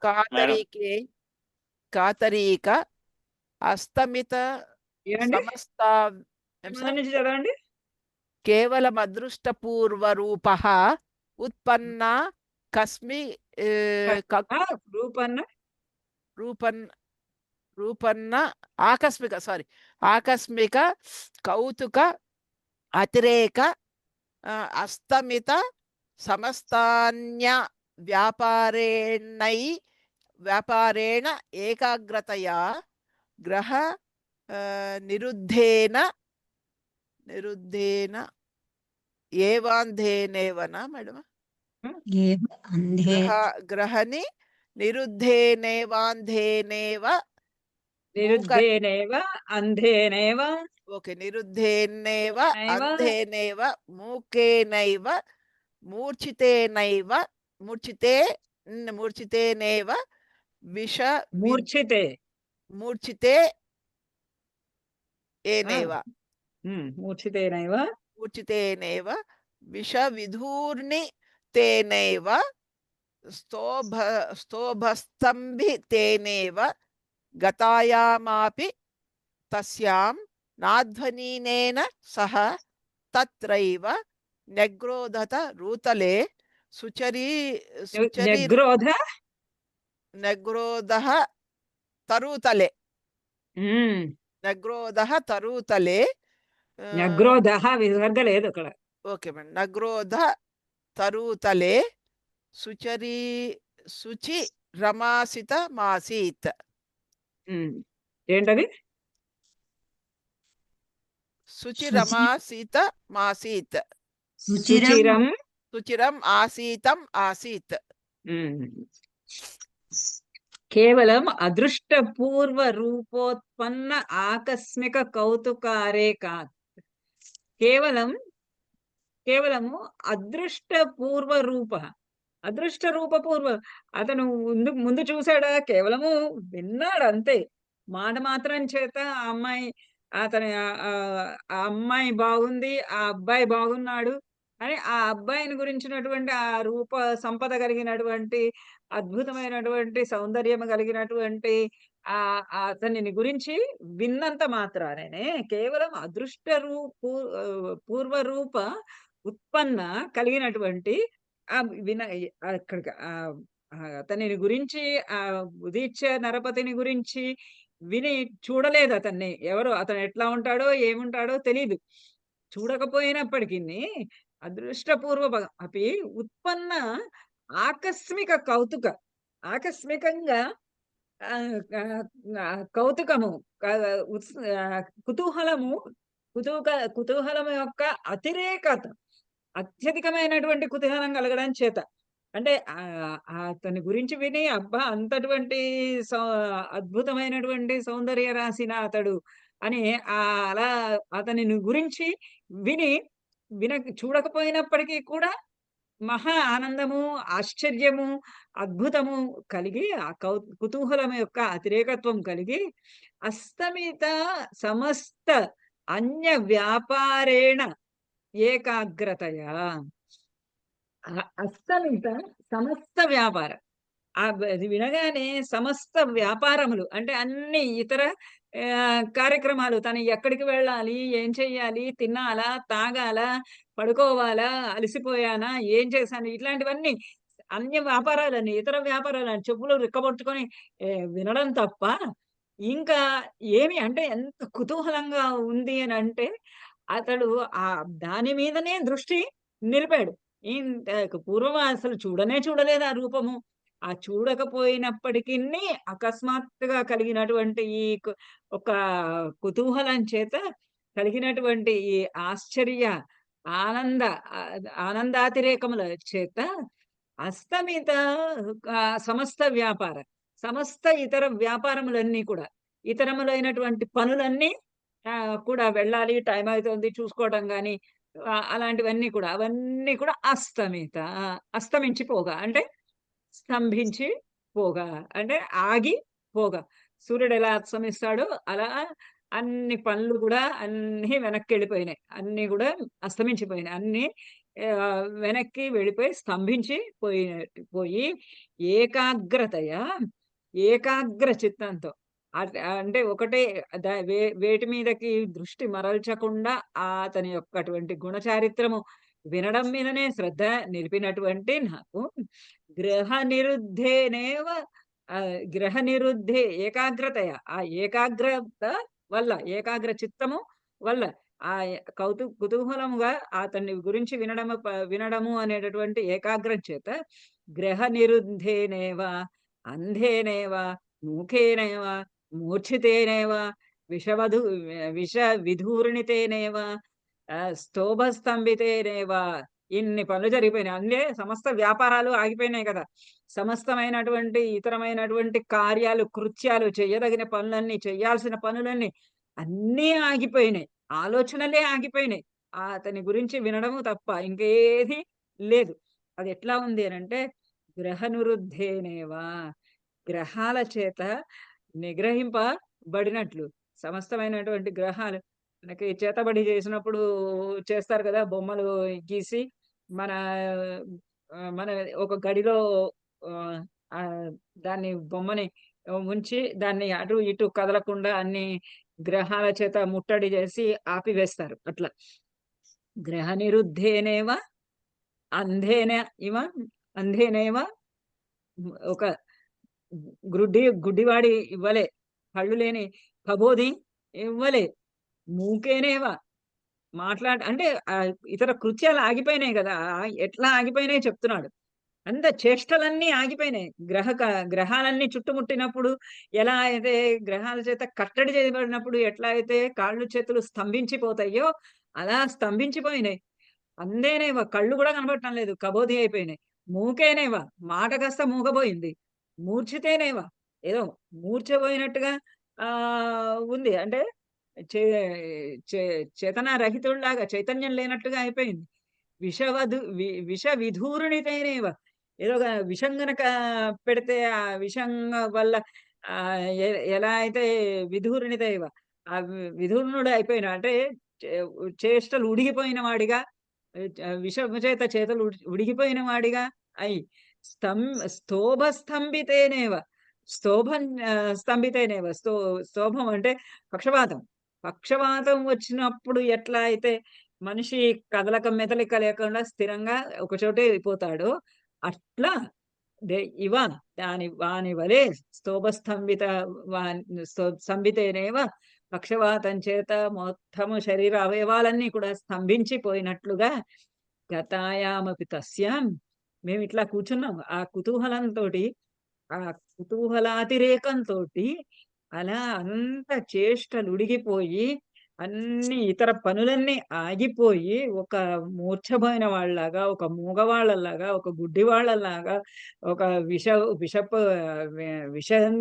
Madam కాతరీకే కాతరీక అస్తమిత ఏమండి? సమస్త ఏం మొదటి సార్ నుంచి చదవండి. కేవలమదృష్టపూర్వరూప ఉత్పన్న కస్మి ఏ, క- ఆ, రూపన్న రూపన్ రూపన్న ఆకస్మిక కౌతుక అతిరేక ఆ, అస్తమిత సమస్తాన్య వ్యాపారేణై వ్యాపారేణ ఏకాగ్రతయా గ్రహ ఆ, నిరుద్ధేన నిరుద్ధేన ఏవాంధేనేవనా మేడం ఏవ అంధే గ్రహని నిరుద్ధేనేవాంధేనేవ మూక నిరుద్ధేనేవ అంధేనేవ ఓకే నిరుద్ధేనేవ నైవ అంధేనేవ మూకేనైవ మూర్ఛితేనైవ మూర్ఛితే మూర్ఛితేనేవ విష మూర్ఛితే. మూర్ఛితే ఆ, ఏనేవ మూర్ఛితేనైవ మూర్ఛితేనేవ విష విధూర్ని తేనైవ స్తోభ స్తోభస్తంభితేనేవ గతాయామాపి తస్యాం నాధ్వనీనేన సహ తత్రైవ న్యగ్రోధత రూతలే సుచరీ సుచరీ న్యగ్రోధ. న్యగ్రోధః తరూతలే ఉమ్, న్యగ్రోధః తరూతలే ఆ, న్యగ్రోధ విసర్గ లేదు అక్కడ. ఓకే మేడం నగ్రోధ తరూతలే సుచరీ శుచి రమాసిత మాసీత్ ఉమ్, ఏంటది? శుచి శుచి రమాసీత మాసీత్ సుచిరం సుచిరం. సుచిరం ఆసీతం ఆసీత్ ఉమ్, కేవలం అదృష్ట పూర్వ రూపోత్పన్న ఆకస్మిక కౌతుకారే కాదు. కేవలం కేవలము అదృష్ట పూర్వ రూప. అదృష్ట రూప పూర్వ. అతను ముందు ముందు చూశాడా? కేవలము విన్నాడు అంతే. మాట మాత్రం చేత ఆ అమ్మాయి అతని ఆ అమ్మాయి బాగుంది, ఆ అబ్బాయి బాగున్నాడు అని ఆ అబ్బాయిని గురించినటువంటి ఆ రూప సంపద కలిగినటువంటి అద్భుతమైనటువంటి సౌందర్యం కలిగినటువంటి ఆ ఆ అతనిని గురించి విన్నంత మాత్రానే కేవలం అదృష్ట పూర్వ రూప ఉత్పన్న కలిగినటువంటి ఆ విన అక్కడికి అతనిని గురించి ఆ ఉదీచ్య నరపతిని గురించి విని చూడలేదు అతన్ని. ఎవరు అతను ఎట్లా ఉంటాడో ఏముంటాడో తెలీదు. చూడకపోయినప్పటికీ అదృష్టపూర్వ అపి ఉత్పన్న ఆకస్మిక కౌతుక. ఆకస్మికంగా కౌతుకము, కుతూహలము, కుతూహలము యొక్క అతిరేకత, అత్యధికమైనటువంటి కుతూహలం కలగడం చేత. అంటే అతని గురించి విని అబ్బా అంతటువంటి అద్భుతమైనటువంటి సౌందర్య రాసిన అతడు అని అలా అతనిని గురించి విని చూడకపోయినప్పటికీ కూడా మహా ఆనందము, ఆశ్చర్యము, అద్భుతము కలిగి ఆ కుతూహలం యొక్క అతిరేకత్వం కలిగి అస్తమిత సమస్త అన్య వ్యాపారేణ ఏకాగ్రతయా. అస్తమిత సమస్త వ్యాపారం. అది వినగానే సమస్త వ్యాపారములు అంటే అన్ని ఇతర కార్యక్రమాలు, తను ఎక్కడికి వెళ్ళాలి, ఏం చెయ్యాలి, తినాలా, తాగాలా, పడుకోవాలా, అలసిపోయానా, ఏం చేశాను, ఇట్లాంటివన్నీ అన్య వ్యాపారాలని, ఇతర వ్యాపారాలని చెప్పులు రిక్కబొట్టుకొని వినడం తప్ప ఇంకా ఏమి అంటే ఎంత కుతూహలంగా ఉంది అని అంటే అతడు ఆ దాని మీదనే దృష్టి నిలిపాడు. ఇంతకు పూర్వం అసలు చూడలేదు ఆ రూపము. ఆ చూడకపోయినప్పటికిని అకస్మాత్తుగా కలిగినటువంటి ఈ ఒక కుతూహలం చేత కలిగినటువంటి ఈ ఆశ్చర్య ఆనంద ఆనందాతిరేకముల చేత అస్తమిత సమస్త వ్యాపార సమస్త ఇతర వ్యాపారములన్నీ కూడా ఇతరములైనటువంటి పనులన్నీ కూడా వెళ్ళాలి, టైం అవుతుంది చూసుకోవడం గాని అలాంటివన్నీ కూడా అవన్నీ కూడా అస్తమించిపోగా అంటే స్తంభించి పోగా అంటే ఆగి పోగా. సూర్యుడు ఎలా అస్తమిస్తాడో అలా అన్ని పనులు కూడా అన్ని వెనక్కి వెళ్ళిపోయినాయి. అన్ని కూడా అస్తమించిపోయినాయి. అన్ని వెనక్కి వెళ్ళిపోయి స్తంభించి పోయి ఏకాగ్రతయా ఏకాగ్ర చిత్తంతో అంటే ఒకటే వేటి మీదకి దృష్టి మరల్చకుండా అతని యొక్కటువంటి గుణచారిత్రము వినడం మీదనే శ్రద్ధ నిలిపినటువంటి నాకు గ్రహ నిరుద్ధేనేవ గ్రహ నిరుద్ధే ఏకాగ్రతయ ఆ ఏకాగ్రత వల్ల ఏకాగ్ర చిత్తము వల్ల ఆ కుతూహలముగా అతన్ని గురించి వినడము అనేటటువంటి ఏకాగ్రం చేత గ్రహ నిరుద్ధేనేవ అంధేనేవ మూఖేనేవ మూర్ఛితేనేవ విషవధు విష విధూర్ణితేనేవ స్తోభస్తంభితేనేవ ఇన్ని పనులు జరిగిపోయినాయి. అంటే సమస్త వ్యాపారాలు ఆగిపోయినాయి కదా. సమస్తమైనటువంటి ఇతరమైనటువంటి కార్యాలు కృత్యాలు చెయ్యదగిన పనులన్నీ చెయ్యాల్సిన పనులన్నీ అన్నీ ఆగిపోయినాయి. ఆలోచనలే ఆగిపోయినాయి. అతని గురించి వినడము తప్ప ఇంకేది లేదు. అది ఎట్లా ఉంది అనంటే గ్రహ నిరుద్ధేనేవా గ్రహాల చేత నిగ్రహింపబడినట్లు సమస్తమైనటువంటి గ్రహాలు మనకి చేతబడి చేసినప్పుడు చేస్తారు కదా, బొమ్మలు గీసి మన మన ఒక గడిలో దాన్ని బొమ్మని ఉంచి దాన్ని అటు ఇటు కదలకుండా అన్ని గ్రహాల చేత ముట్టడి చేసి ఆపివేస్తారు. అట్లా గ్రహ నిరుద్ధేనేవ అంధేనేవ ఒక గుడ్డివాడి ఇవ్వలే, కళ్ళు లేని కబోది ఇవ్వలే, మూకేనేవా అంటే ఇతర కృత్యాలు ఆగిపోయినాయి కదా. ఎట్లా ఆగిపోయినాయి చెప్తున్నాడు. అంత చేష్టలన్నీ ఆగిపోయినాయి. గ్రహాలన్నీ చుట్టుముట్టినప్పుడు ఎలా అయితే గ్రహాల చేత కట్టడి చేయబడినప్పుడు ఎట్లా అయితే కాళ్ళు చేతులు స్తంభించిపోతాయో అలా స్తంభించిపోయినాయి. అందేనేవా కళ్ళు కూడా కనబడటం లేదు, కబోది అయిపోయినాయి. మూకేనేవా మాట కాస్త మూగబోయింది. మూర్ఛితేనేవా ఏదో మూర్ఛపోయినట్టుగా ఉంది. అంటే చేతన రహితుల్లాగా చైతన్యం లేనట్టుగా అయిపోయింది. విష విధూరునితేనేవా ఏదో విషం గనక పెడితే ఆ విషం వల్ల ఎలా అయితే విధూరునితేవ ఆ విధూర్ణుడు అయిపోయిన అంటే చేష్టలు ఉడిగిపోయిన వాడిగా విషము చేత చేతలు ఉడిగిపోయిన వాడిగా అయి స్తోభస్తంభితేనేవ స్తంభితేనేవ స్తోభం అంటే పక్షవాతం వచ్చినప్పుడు ఎట్లా అయితే మనిషి కదలక మెదలిక లేకుండా స్థిరంగా ఒకచోటే అయిపోతాడో అట్లా వాని వలె స్తంభితేనేవ పక్షవాతం చేత మొత్తము శరీర అవయవాలన్నీ కూడా స్తంభించిపోయినట్లుగా గతాయామపి తస్యాం మేము ఇట్లా కూర్చున్నాం ఆ కుతూహలాతిరేకంతో అలా అంత చేష్టలు ఉడిగిపోయి అన్ని ఇతర పనులన్నీ ఆగిపోయి ఒక మూర్ఛపోయిన వాళ్ళలాగా, ఒక మూగవాళ్ళలాగా, ఒక గుడ్డి వాళ్ళలాగా, ఒక విషం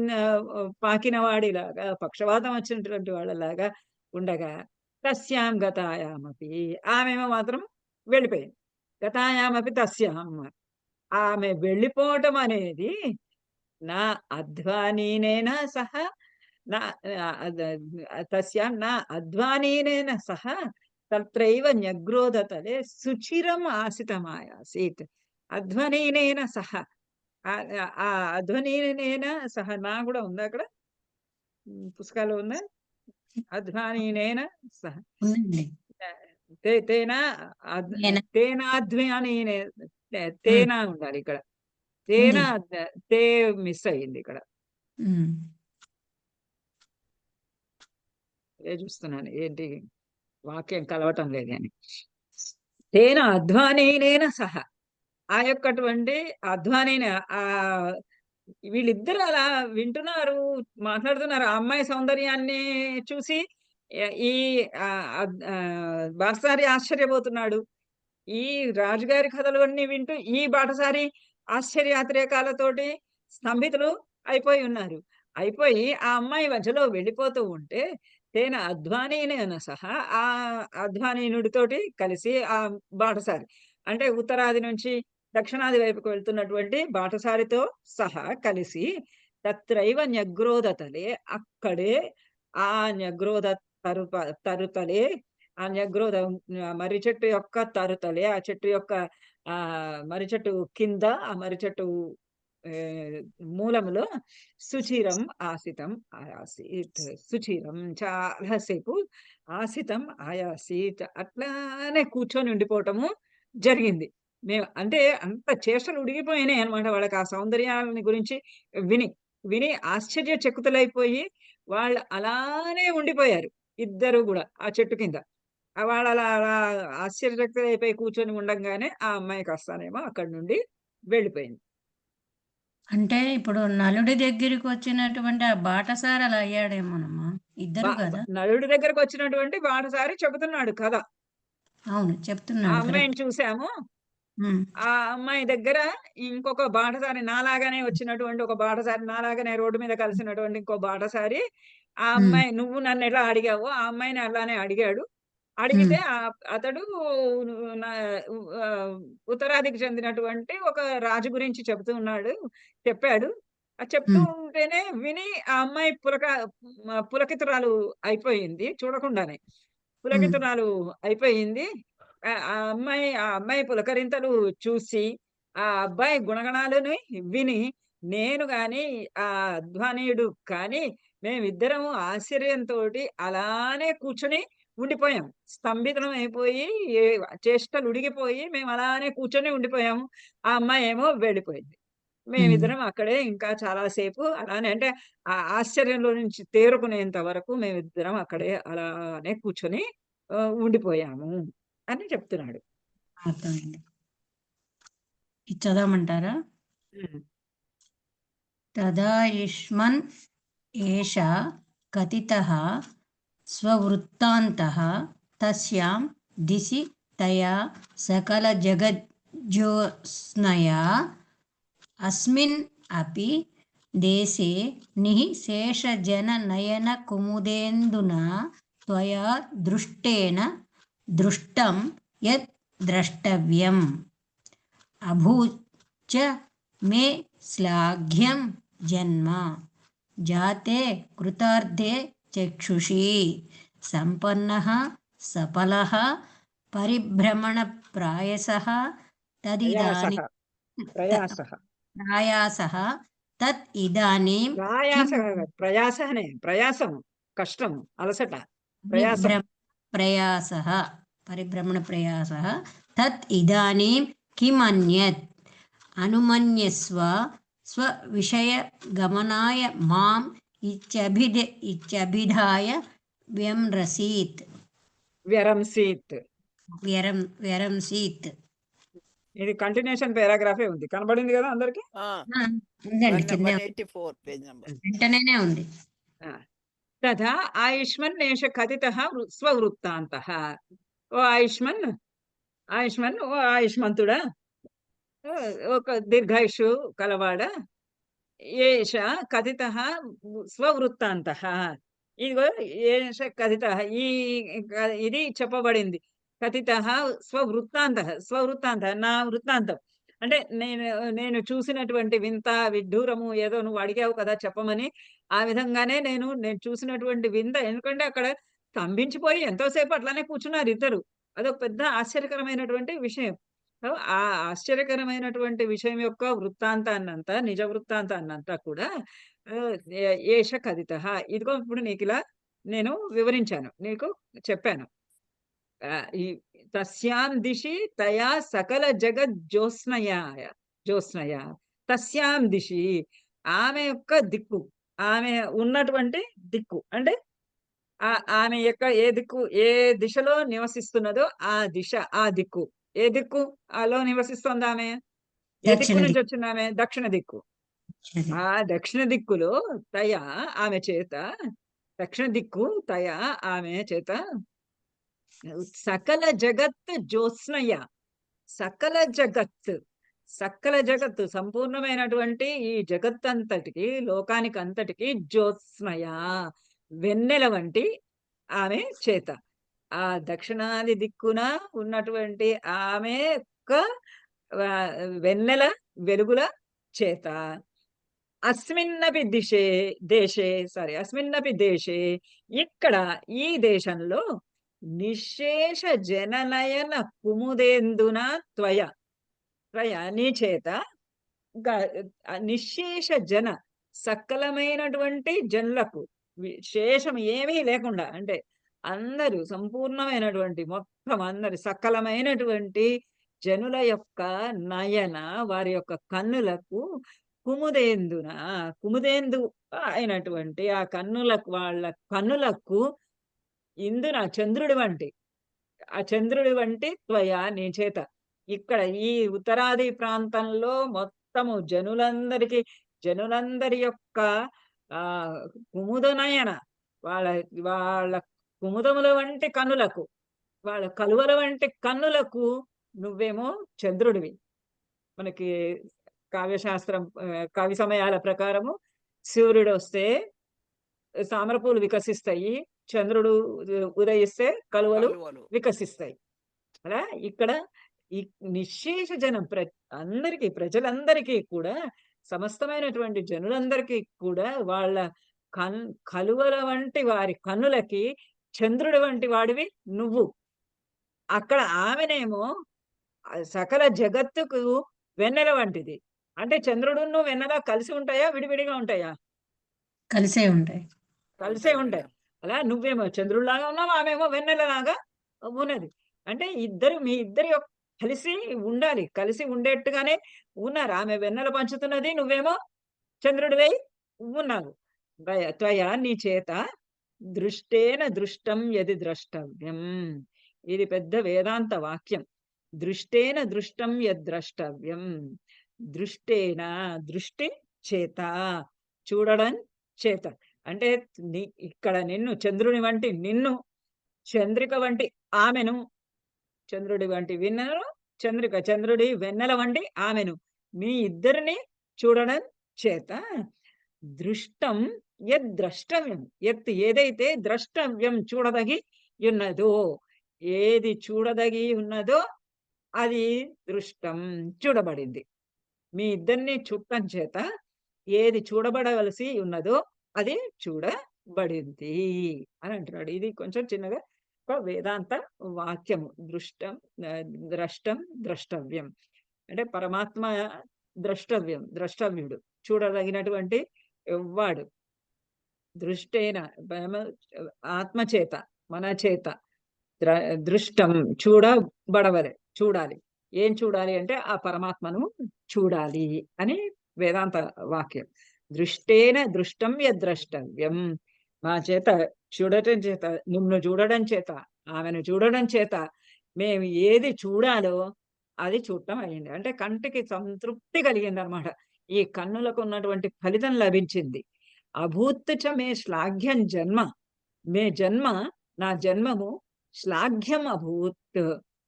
పాకిన వాడిలాగా, పక్షవాతం వచ్చినటువంటి వాళ్ళలాగా ఉండగా తస్యాం గతాయామపి ఆమె మాత్రం వెళ్ళిపోయింది. గతాయామపి తస్యాం ఆమె వెళ్ళిపోవటం అనేది నా అధ్వానీనేన సహా తస్యాం నా అధ్వానీనేన సహ తత్రైవ న్యగ్రోధతలే శుచిరం ఆసితమాయాసీత్. అధ్వనీనేన సహ ఆ అధ్వనీనేన సహ నా కూడా ఉంది అక్కడ పుస్తకాలు ఉందా? అధ్వానీనేన సహ తేనాధ్వానీనే తేనా ఉండాలి ఇక్కడ. తేనా తే మిస్ అయ్యింది ఇక్కడ. చూస్తున్నాను ఏంటి వాక్యం కలవటం లేదని. తేన అధ్వానీనేన సహ ఆ యొక్కటువంటి అధ్వానీన వీళ్ళిద్దరు అలా వింటున్నారు, మాట్లాడుతున్నారు. ఆ అమ్మాయి సౌందర్యాన్ని చూసి ఈ బాటసారి ఆశ్చర్యపోతున్నాడు. ఈ రాజుగారి కథలు అన్నీ వింటూ ఈ బాటసారి ఆశ్చర్యాతిరేకాలతోటి స్తంభితులు అయిపోయి ఉన్నారు. అయిపోయి ఆ అమ్మాయి మధ్యలో వెళ్ళిపోతూ ఉంటే తేన అధ్వానీనేన సహా ఆ అధ్వానీనుడితోటి కలిసి ఆ బాటసారి అంటే ఉత్తరాది నుంచి దక్షిణాది వైపుకు వెళ్తున్నటువంటి బాటసారితో సహా కలిసి తత్రైవ న్యగ్రోధతలే అక్కడే ఆ న్యగ్రోధ తరుతలే ఆ న్యగ్రోధ మర్రి చెట్టు యొక్క తరుతలే, ఆ చెట్టు యొక్క మర్రి చెట్టు కింద, ఆ మర్రి చెట్టు ఆహ్, మూలములో సుచిరం ఆసితం ఆయాసీత్. సుచిరం చాలా సేపు ఆసితం ఆయాసీత్. అట్లానే కూర్చొని ఉండిపోవటము జరిగింది. మేము అంటే అంత చేష్టలు ఉడిగిపోయినాయన్నమాట వాళ్ళకి ఆ సౌందర్యాలని గురించి విని. విని ఆశ్చర్యచకితులైపోయి వాళ్ళు అలానే ఉండిపోయారు. ఇద్దరు గూడా ఆ చెట్టు కింద. వాళ్ళలా అలా ఆశ్చర్యచకితులైపోయి కూర్చొని ఉండంగానే ఆ అమ్మాయి కాస్తానేమో అక్కడి నుండి వెళ్ళిపోయింది. అంటే ఇప్పుడు నలుడి దగ్గరికి వచ్చినటువంటి ఆ బాటసారి అలా అయ్యాడేమోనమ్మా. బ ఇద్దరు బ కదా! నలుడి దగ్గరకొచ్చినటువంటి బాటసారి చెబుతున్నాడు కథ. అవును. ఆ చెప్తున్నాడు. అమ్మాయిని కరెక్ట్. చూసాము. హ్మ్. ఆ అమ్మాయి దగ్గర ఇంకొక బాటసారి నాలాగానే వచ్చినటువంటి ఒక బాటసారి నాలాగానే రోడ్డు మీద కలిసినటువంటి ఇంకో బాటసారి ఆ హ్మ్. అమ్మాయి "నువ్వు నన్నెలా అడిగావో" ఆ అమ్మాయిని అలానే అడిగాడు. హ్మ్. అడిగితే అతడు నా ఉత్తరాదికి చెందినటువంటి ఒక రాజు గురించి చెప్తూ ఉన్నాడు. చెప్పాడు. చెప్తూ హ్మ్. ఉంటేనే విని ఆ అమ్మాయి పులకితురాలు అయిపోయింది చూడకుండానే. హ్మ్. పులకితురాలు అయిపోయింది. ఆ అమ్మాయి పులకరింతలు చూసి, ఆ అబ్బాయి గుణగణాలని విని, నేను గాని, ఆ అధ్వానీయుడు కానీ, మేమిద్దరము ఆశ్చర్యంతోటి అలానే కూర్చొని ఉండిపోయాం. స్తంభితం అయిపోయి, ఏ చేష్టలుడిగిపోయి మేమలానే కూర్చొని ఉండిపోయాము. ఆ అమ్మాయేమో వెళ్ళిపోయింది. హ్మ్. మేమిద్దరం అక్కడే ఇంకా చాలా సేపు అలానే అంటే, ఆ ఆశ్చర్యంలో నుంచి తేరుకునేంత వరకు మేమిద్దరం అక్కడే అలానే కూర్చొని ఉండిపోయాము అని చెప్తున్నాడు. అర్థమైంది. ఇది చదవమంటారా? హ్మ్. తదా యుష్మన్ ఏష కథితః స్వవృత్తాంతః తస్యాం దిశి తయా సకలజగజ్యోత్స్నయా అస్మిన్ అపి దేశే నిःశేషజననయనకుముదేन्दुना त्वया दृष्टेन दृष्टं यत् द्रष्टव्यम् अभूच्च मे श्लाघ्यं जन्म जाते कृतार्धे चक्षुषी सम्पन्नः सफलः परिभ्रमणप्रायसः ప్రయాసః. तदिदानीं ప్రయాసః. प्रयासः तत् इदानीं किं ప్రయాసः కాదు. ప్రయాసనే. ప్రయాసం. కష్టం. అలసట. ప్రయాసం. परिभ्रम प्रयासः परिभ्रमणप्रयासः तत् इदानीं किमन्यत् अनुमन्यस्व स्वविषयगमनाय माम् इत्यभिधाय व्यम्रसीत् వ్యరంసీత్. व्यरंसीत् ఇది కంటిన్యూషన్ పారాగ్రాఫే ఉంది. కనబడింది గదా అందరికి? ఆ, ఉందండి కిందే 184 పేజ్ నంబర్. వెంటనేనే ఉంది. ఆ! తథా ఆయుష్మన్నేష కథితః స్వవృత్తాంతః. ఓ ఆయుష్మన్, ఆయుష్మన్ ఓ ఆయుష్మంతుడా! ఒక దీర్ఘాయుష్షు కలవాడా! ఏష కథితః స్వవృత్తాంతః. ఇదిగో ఏష కథితః ఇది చెప్పబడింది. కథితః స్వవృత్తాంతః. స్వవృత్తాంతః నా వృత్తాంతం. అంటే నేను చూసినటువంటి వింత, విడ్డూరము ఏదో నువ్వు అడిగావు కదా చెప్పమని. ఆ విధంగానే నేను చూసినటువంటి వింత ఎందుకంటే అక్కడ స్తంభించిపోయి ఎంతో సేపు అట్లానే కూర్చున్నారిద్దరు. అదొక పెద్ద ఆశ్చర్యకరమైనటువంటి విషయం. సో, ఆ ఆశ్చర్యకరమైనటువంటి విషయం యొక్క వృత్తాంతాన్నంతా, నిజ వృత్తాంతాన్నంతా కూడా ఆహ్, ఏష కథితః. ఇదిగో ఇప్పుడు నీకిలా నేను వివరించాను. నీకు చెప్పాను. ఈ తస్యాం దిశి తయా సకల జగజ్యోత్స్నయాయ జ్యోత్స్నయా. తస్యాం దిశి ఆమె యొక్క దిక్కు. ఆమె ఉన్నటువంటి దిక్కు. అంటే ఆమె యొక్క ఏ దిశలో నివసిస్తున్నదో ఆ దిశ, ఆ దిక్కు. ఏ దిక్కు ఆలో నివసిస్తోందామె? ఏ దిక్కు దక్షిణ నుంచొచ్చిందామె? దక్షిణ దిక్కు. దిక్కు. ఆ దక్షిణ దిక్కులో తయా ఆమె చేత దక్షిణ దిక్కు తయా ఆమె చేత సకల జగత్ జ్యోత్స్నయ. సకల జగత్. సకల జగత్తు సంపూర్ణమైనటువంటి ఈ జగత్తంతటికి, లోకానికంతటికి జ్యోత్స్నయ వెన్నెల వంటి ఆమె చేత. ఆ దక్షిణాది దిక్కున ఉన్నటువంటి ఆమె యొక్క వెన్నెల వెలుగుల చేత అస్మిన్నపి దేశే ఇక్కడ ఈ దేశంలో నిశ్శేష జననయన కుముదేందున త్వయ త్వయ నీ చేత నిశ్శేష జన సకలమైనటువంటి జనులకు శేషం ఏమీ లేకుండా అంటే అందరూ సంపూర్ణమైనటువంటి మొత్తం అందరి సకలమైనటువంటి జనుల యొక్క నయన వారి యొక్క కన్నులకు కుముదేందున కుముదేందు అయినటువంటి ఆ కన్నులకు వాళ్ళ కన్నులకు ఇందున చంద్రుడి వంటి ఆ చంద్రుడి వంటి త్వయ నీ చేత ఇక్కడ ఈ ఉత్తరాది ప్రాంతంలో మొత్తము జనులందరి యొక్క ఆ కుముదనయన వాళ్ళ వాళ్ళ కుముదముల వంటి కన్నులకు వాళ్ళ కలువల వంటి కన్నులకు నువ్వేమో చంద్రుడివి. మనకి కావ్యశాస్త్రం కవి సమయాల ప్రకారము సూర్యుడు వస్తే తామరపూలు వికసిస్తాయి, చంద్రుడు ఉదయిస్తే కలువలు వికసిస్తాయి. అలా ఇక్కడ ఈ నిశ్శేష జనం అందరికీ ప్రజలందరికీ కూడా సమస్తమైనటువంటి జనులందరికీ కూడా వాళ్ళ కలువల వంటి వారి కన్నులకి చంద్రుడి వంటి వాడివి నువ్వు. అక్కడ ఆమెనేమో సకల జగత్తుకు వెన్నెల వంటిది. అంటే చంద్రుడును వెన్నెల కలిసి ఉంటాయా, విడివిడిగా ఉంటాయా? కలిసే ఉంటాయి. కలిసే ఉంటాయి. అలా నువ్వేమో చంద్రుడిలాగా ఉన్నావు, ఆమెమో వెన్నెలలాగా ఉన్నది. అంటే మీ ఇద్దరి కలిసి ఉండాలి, కలిసి ఉండేట్టుగానే ఉన్నారు. ఆమె వెన్నెల పంచుతున్నది, నువ్వేమో చంద్రుడివై ఉన్నావు. త్వయ నీ చేత దృష్టేన దృష్టం యది ద్రష్టవ్యం. ఇది పెద్ద వేదాంత వాక్యం. దృష్టేన దృష్టం యద్ద్రష్టవ్యం. దృష్టేన దృష్టి చేత చూడడం చేత అంటే ఇక్కడ నిన్ను చంద్రుని వంటి నిన్ను, చంద్రిక వంటి ఆమెను, చంద్రుడి వంటి విన్నెను, చంద్రుడి వెన్నెల వంటి ఆమెను, మీ ఇద్దరిని చూడడం చేత దృష్టం యద్ద్రష్టవ్యం. ఏదైతే ద్రష్టవ్యం చూడదగి ఉన్నదో, ఏది చూడదగి ఉన్నదో అది దృష్టం చూడబడింది. మీ ఇద్దరిని చూడటం చేత ఏది చూడబడవలసి ఉన్నదో అది చూడబడింది అని అంటున్నాడు. ఇది కొంచెం చిన్నగా ఒక వేదాంత వాక్యము. ద్రష్టం ద్రష్టవ్యం అంటే పరమాత్మ ద్రష్టవ్యుడు, చూడదగినటువంటి వాడు. దృష్టేన ఆత్మచేత మన చేత దృష్టం చూడాలి. ఏం చూడాలి అంటే ఆ పరమాత్మను చూడాలి అని వేదాంత వాక్యం. దృష్టేన దృష్టం యద్ద్రష్టవ్యం. మా చేత చూడటం చేత, నిన్ను చూడడం చేత, ఆమెను చూడడం చేత మేము ఏది చూడాలో అది చూడటం అయ్యింది. అంటే కంటికి సంతృప్తి కలిగింది అనమాట. ఈ కన్నులకు ఉన్నటువంటి ఫలితం లభించింది. అభూత్ చ మే శ్లాఘ్యం జన్మ. నా జన్మము శ్లాఘ్యం అభూత్.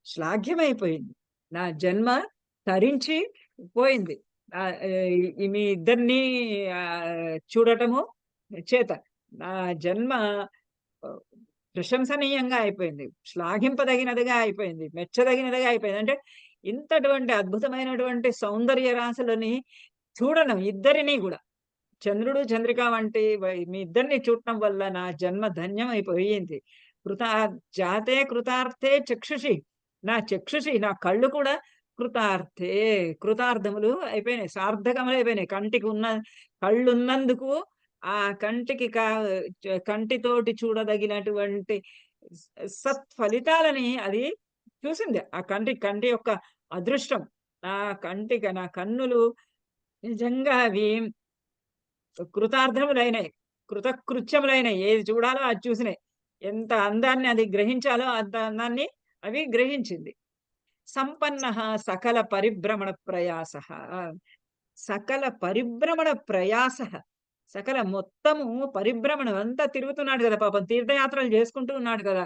శ్లాఘ్యమైపోయింది. నా జన్మ తరించి పోయింది. మీ ఇద్దరిని చూడటము చేత నా జన్మ ప్రశంసనీయంగా అయిపోయింది, శ్లాఘింపదగినదిగా అయిపోయింది, మెచ్చదగినదిగా అయిపోయింది. అంటే ఇంతటువంటి అద్భుతమైనటువంటి సౌందర్య రాశులని చూడడం ఇద్దరిని కూడా, చంద్రుడు చంద్రిక వంటి మీ ఇద్దరిని చూడటం వల్ల నా జన్మ ధన్యమైపోయింది. జాతే కృతార్థే చక్షుషి. నా కళ్ళు కూడా కృతార్థములు అయిపోయినాయి, సార్థకములు అయిపోయినాయి. కంటికి కళ్ళు ఉన్నందుకు ఆ కంటితోటి చూడదగినటువంటి సత్ఫలితాలని అది చూసింది. ఆ కంటి యొక్క అదృష్టం. నా కన్నులు నిజంగా అవి కృతార్థములైనాయి, కృతకృత్యములైనాయి. ఏది చూడాలో అది చూసినాయి. ఎంత అందాన్ని అది గ్రహించాలో అంత అందాన్ని అవి గ్రహించింది. సంపన్న సకల పరిభ్రమణ ప్రయాస. సకల మొత్తము పరిభ్రమణం అంతా తిరుగుతున్నాడు కదా పాపం. తీర్థయాత్రలు చేసుకుంటూ ఉన్నాడు కదా.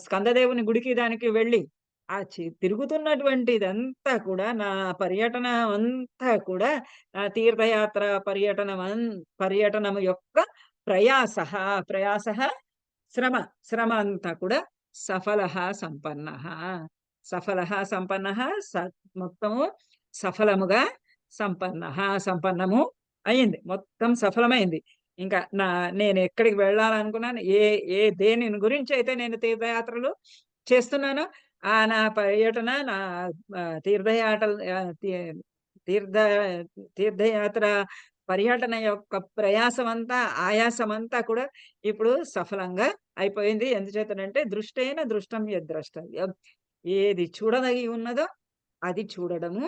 స్కందదేవుని గుడికి దానికి వెళ్ళి ఆ తిరుగుతున్నటువంటిదంతా కూడా నా పర్యటన అంతా కూడా నా తీర్థయాత్ర పర్యటనము యొక్క ప్రయాస శ్రమ అంతా కూడా సఫల సంపన్న మొత్తము సఫలముగా సంపన్నము అయింది, మొత్తం సఫలమైంది. ఇంకా నేను ఎక్కడికి వెళ్ళాలనుకున్నాను, దేని గురించి అయితే నేను తీర్థయాత్రలు చేస్తున్నానో, నా పర్యటన, నా తీర్థయాటలు తీర్థ తీర్థయాత్ర పర్యటన యొక్క ప్రయాసమంతా, ఆయాసమంతా కూడా ఇప్పుడు సఫలంగా అయిపోయింది. ఎందుచేతనంటే దృష్టేన దృష్టం యద్ద్రష్టవ్యం. ఏది చూడదగి ఉన్నదో అది చూడడము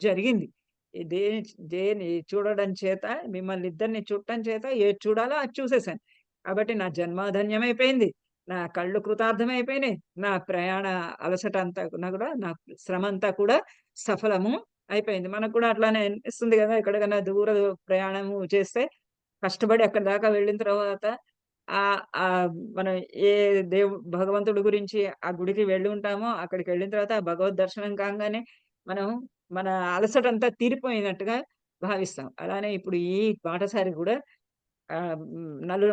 జరిగింది. దేని దేని చూడడం చేత, మిమ్మల్ని ఇద్దరిని చూడటం చేత ఏది చూడాలో అది చూసేసాను. కాబట్టి నా జన్మ ధన్యమైపోయింది. నా కళ్ళు కృతార్థమైపోయినాయి. నా ప్రయాణ అలసట అంతా కూడా, నా శ్రమంతా కూడా సఫలము అయిపోయింది. మనకు కూడా అట్లానే అనిపిస్తుంది గదా! ఎక్కడికైనా దూర ప్రయాణము చేస్తే కష్టపడి అక్కడి దాకా వెళ్ళిన తర్వాత మనం ఏ భగవంతుడి గురించి ఆ గుడికి వెళ్ళి ఉంటామో, అక్కడికెళ్ళిన తర్వాత ఆ భగవద్ దర్శనం కాంగానే మనం మన అలసటంతా తీరిపోయినట్టుగా భావిస్తాం. అలానే ఇప్పుడు ఈ బాటసారి కూడా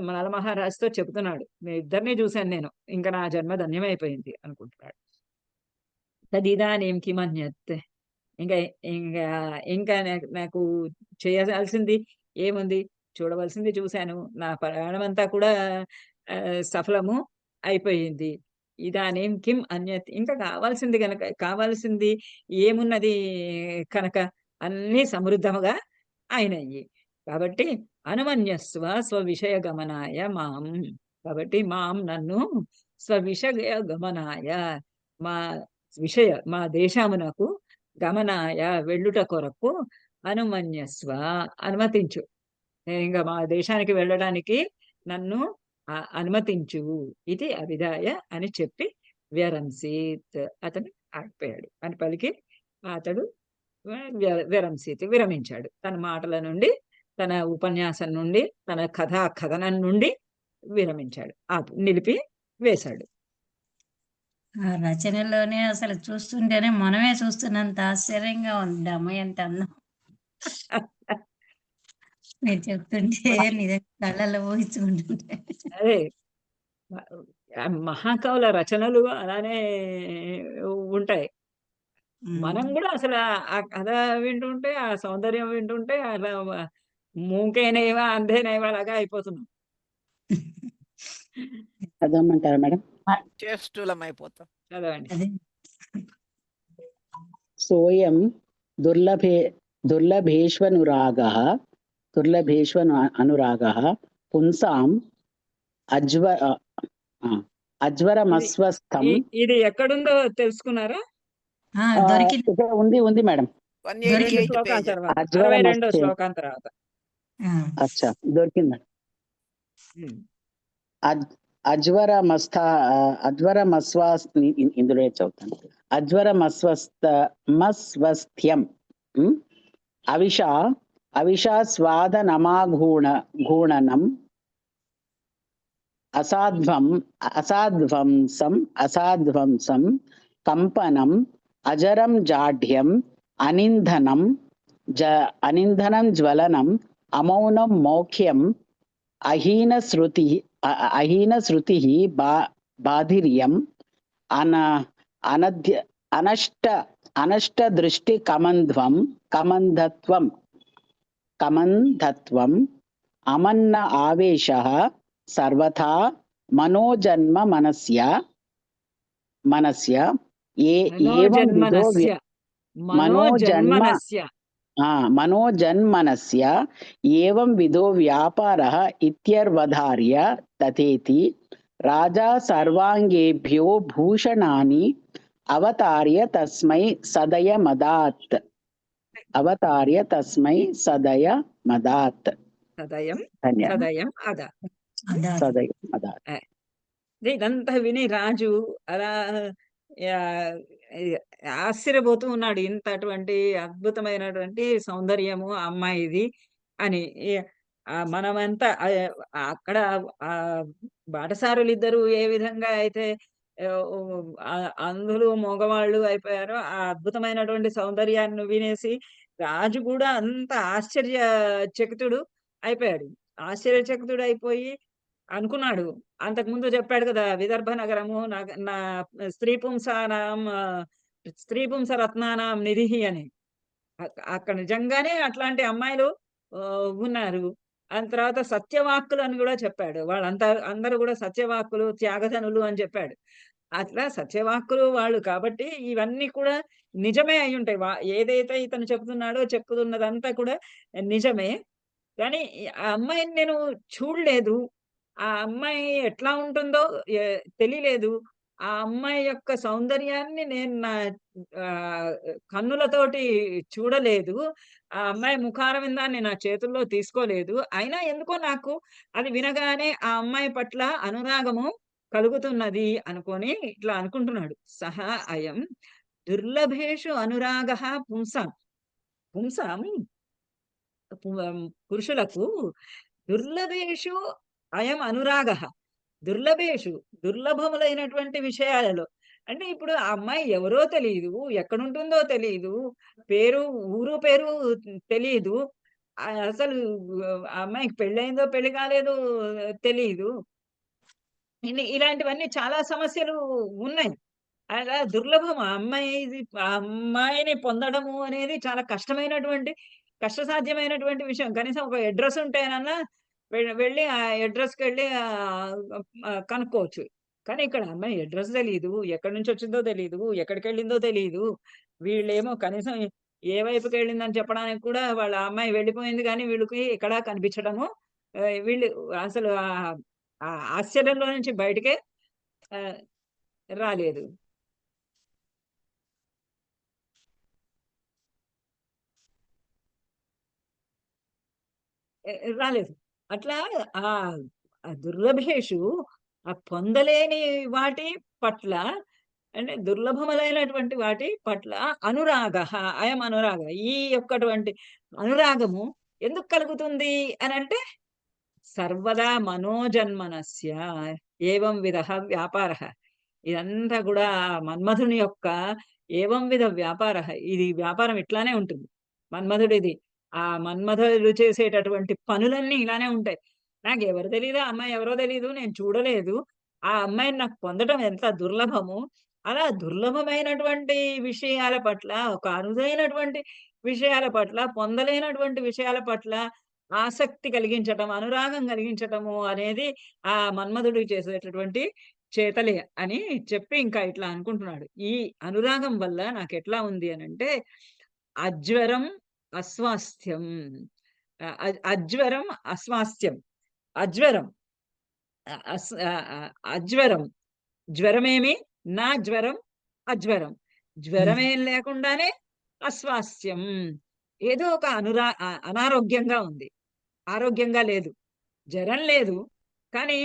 నలమహారాజుతో చెప్తున్నాడు. మీ ఇద్దరిని చూసాను నేను. ఇంక నా జన్మ ధన్యమైపోయింది అనుకుంటున్నాడు. తదిదానీం కిమన్యత్. ఇంకా ఇంకా ఇంకా నాకు చేయాల్సింది ఏముంది? చూడవలసింది చూశాను. నా ప్రయాణమంతా కూడా సఫలము అయిపోయింది. ఇదానీం కిం అన్యత్. ఇంకా కావాల్సింది ఏమున్నది కనుక అన్నీ సమృద్ధముగా అయినయి. కాబట్టి అనుమన్యస్వ స్వవిషయ గమనాయ మాం. కాబట్టి నన్ను స్వవిషయ గమనాయ, మా మా దేశమునకు గమనాయ వెళ్ళుట కొరకు అనుమన్యస్వ అనుమతించు. ఇంకా మా దేశానికి వెళ్ళడానికి నన్ను అనుమతించు. ఇది అభిదాయ అని చెప్పి వ్యరంసీత్, అతను ఆగిపోయాడు అని పలికి అతడు విరంసీత్ విరమించాడు. తన మాటల నుండి, తన ఉపన్యాసం నుండి, తన కథనం నుండి విరమించాడు. నిలిపి వేశాడు. ఆ రచనలోనే అసలు చూస్తుంటేనే మనమే చూస్తున్నంత ఆశ్చర్యంగా ఉంది. అమ్మాయి ఎంత అందం. మీరు చెప్తుంటే నిజంగా కళ్ళల్లో ఊహించుకుంటుంటే. అదే మహాకవుల రచనలు అలానే ఉంటాయి. మనం కూడా అసలు ఆ కథ వింటుంటే, ఆ సౌందర్యం వింటుంటే అలా మూకేనేవా అంధేనేవా లాగా అయిపోతున్నాం. చదవమంటారా మేడం? చేష్టూలమైపోతాం. చదవండి. సోయం దుర్లభేష్వనురాగః పుంసాం అజ్వరమస్వస్థం. ఇది ఎక్కడుందో తెలుసుకున్నారా? దొరికింది. ఉంది మేడం. 188 శ్లోకాల పేజ్. తర్వాత 62వ శ్లోకం తర్వాత. అచ్చా, దొరికింది మేడం. ఇందులో చదువుతాను. అజ్వరమస్వస్థ్యం అవిషాస్వాదనమాఘూణనం అసాధ్వంసం కంపనం అజరం జాఢ్యం అనింధనం జ్వలనం అమౌనం మౌఖ్యం అహీన శృతి బాధిర్యం అనష్ట దృష్టి కమంధత్వం అమన్న ఆవేశ సర్వథా మనోజన్మ మనస్య మనోజన్మనస్య ఏవం విదో వ్యాపారః ఇత్యర్వధార్య తథేతి రాజా సర్వాంగేభ్యో భూషణాని అవతార్య తస్మై సదయమదాత్. ఇదంతా విని రాజు అలా ఆశ్చర్యపోతూ ఉన్నాడు. అటువంటి అద్భుతమైనటువంటి సౌందర్యము ఆ అమ్మాయిది అని. మనమంతా అక్కడ బాటసారులిద్దరూ ఏ విధంగా అయితే అంధులు మగవాళ్ళు అయిపోయారో, ఆ అద్భుతమైనటువంటి సౌందర్యాన్ని వినేసి రాజు కూడా అంత ఆశ్చర్యచకితుడు అయిపోయాడు. ఆశ్చర్యచకితుడు అయిపోయి అనుకున్నాడు, అంతకుముందు చెప్పాడు కదా, విదర్భ నగరము నా స్త్రీపుంస రత్నానాం నిధిః అని. అక్కడ నిజంగానే అట్లాంటి అమ్మాయిలు ఉన్నారు. తర్వాత సత్యవాక్కులు అని కూడా చెప్పాడు. అందరూ కూడా సత్యవాక్కులు, త్యాగధనులు అని చెప్పాడు. అట్లా సత్యవాక్కులు వాళ్ళు కాబట్టి ఇవన్నీ కూడా నిజమే అయ్యుంటాయి. ఏదైతే ఇతను చెప్తున్నదంతా కూడా నిజమే. కానీ ఆ అమ్మాయిని నేను చూడలేదు. ఆ అమ్మాయి ఎట్లా ఉంటుందో తెలియలేదు. ఆ అమ్మాయి యొక్క సౌందర్యాన్ని నేను నా ఆహ్, కన్నులతోటి చూడలేదు. ఆ అమ్మాయి ముఖారవిందాన్ని నా చేతుల్లో తీసుకోలేదు. అయినా ఎందుకో నాకు అది వినగానే ఆ అమ్మాయి పట్ల అనురాగము కలుగుతున్నది అనుకోని ఇట్లా అనుకుంటున్నాడు. సహా అయం దుర్లభేషు అనురాగః పుంసాం. పుంసాం పురుషులకు దుర్లభేషు అయం అనురాగః. దుర్లభేషు దుర్లభములైనటువంటి విషయాలలో. అంటే ఇప్పుడు ఆ అమ్మాయి ఎవరో తెలీదు. ఎక్కడుంటుందో తెలీదు. ఊరు పేరు తెలీదు. అసలు ఆ అమ్మాయికి పెళ్ళయిందో పెళ్లి కాలేదో తెలీదు. ఇలాంటివన్నీ చాలా సమస్యలు ఉన్నాయి. అలా దుర్లభం. ఆ అమ్మాయిని పొందడము అనేది చాలా కష్టసాధ్యమైనటువంటి విషయం. కనీసం ఒక అడ్రెస్ ఉంటేనన్నా వెళ్ళి ఆ అడ్రెస్‌కెళ్ళి కనుక్కోవచ్చు. కానీ ఇక్కడ అమ్మాయి అడ్రెస్ తెలీదు. ఎక్కడి నుంచొచ్చిందో తెలీదు. ఎక్కడికెళ్ళిందో తెలీదు. వీళ్ళేమో కనీసం ఏ వైపుకెళ్ళిందని చెప్పడానికి కూడా వాళ్ళ అమ్మాయి వెళ్ళిపోయింది గానీ వీళ్ళకి ఎక్కడా కనిపించడము. వీళ్ళు అసలు ఆ ఆశ్చర్యంలో నుంచి బయటికే ఆహ్, రాలేదు. రాలేదు. అట్లా ఆహ్, ఆ దుర్లభేషు పొందలేని వాటి పట్ల అంటే దుర్లభములైనటువంటి వాటి పట్ల అనురాగః అయం అనురాగ. ఈ యొక్కటువంటి అనురాగము ఎందుకు కలుగుతుంది అనంటే సర్వదా మనోజన్మనస్య ఏవం విధః వ్యాపారః. ఇదంతా కూడా మన్మధుని యొక్క ఏవం విధ వ్యాపారః. ఇది వ్యాపారం ఇట్లానే ఉంటుంది. మన్మధుడిది. ఆ మన్మధుడు చేసేటటువంటి పనులన్నీ ఇలానే ఉంటాయి. నాకెవరు తెలీదు. ఆ అమ్మాయి ఎవరో తెలీదు. నేను చూడలేదు. ఆ అమ్మాయిని నాకు పొందడం ఎంత దుర్లభము. అలా దుర్లభమైనటువంటి విషయాల పట్ల, ఒక అరుదైనటువంటి విషయాల పట్ల, పొందలేనటువంటి విషయాల పట్ల ఆసక్తి కలిగించటం, అనురాగం కలిగించటము అనేది ఆ మన్మధుడికి చేసేటటువంటి చేతలే అని చెప్పి ఇంకా ఇట్లా అనుకుంటున్నాడు. ఈ అనురాగం వల్ల నాకెట్లా ఉంది అనంటే అజ్వరం, అస్వాస్థ్యం. అజ్వరం, అస్వాస్థ్యం. అజ్వరం. అజ్వరం. జ్వరమేమి? నా జ్వరం, అజ్వరం. జ్వరమేం లేకుండానే అస్వాస్థ్యం. ఏదో ఒక అనారోగ్యంగా ఉంది. ఆరోగ్యంగా లేదు. జ్వరం లేదు. కానీ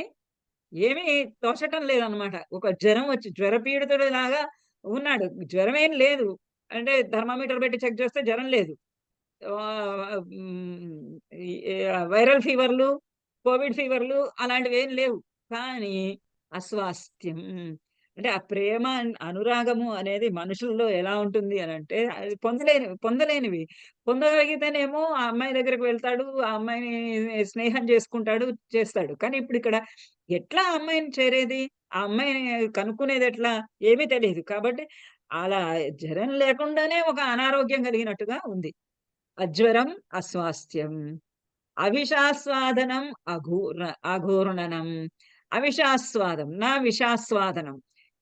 ఏమీ తోచటం లేదనమాట. ఒక జ్వరం వచ్చి జ్వరపీడితుడిలాగా ఉన్నాడు. జ్వరమేం లేదు. అంటే థర్మామీటర్ పెట్టి చెక్ చేస్తే జ్వరం లేదు. ఈ వైరల్ ఫీవర్‌లు, కోవిడ్ ఫీవర్‌లు అలాంటివేం లేవు. కానీ అస్వాస్థ్యం. అంటే ఆ ప్రేమ, అనురాగము అనేది మనుషుల్లో ఎలా ఉంటుంది అనంటే అది పొందలేనివి. పొందగలిగితేనేమో ఆ అమ్మాయి దగ్గరికి వెళ్తాడు. ఆ అమ్మాయిని స్నేహం చేసుకుంటాడు, చేస్తాడు. కానీ ఇప్పుడిక్కడ ఎట్లా ఆ అమ్మాయిని చేరేది? ఆ అమ్మాయిని కనుక్కునేదెట్లా? ఏమీ తెలీదు. కాబట్టి అలా జ్వరం లేకుండానే ఒక అనారోగ్యం కలిగినట్టుగా ఉంది. అజ్వరం, అస్వాస్థ్యం. అవిషాస్వాదనం అఘూర్ణనం. అవిషాస్వాదం. నా విషాస్వాదనం.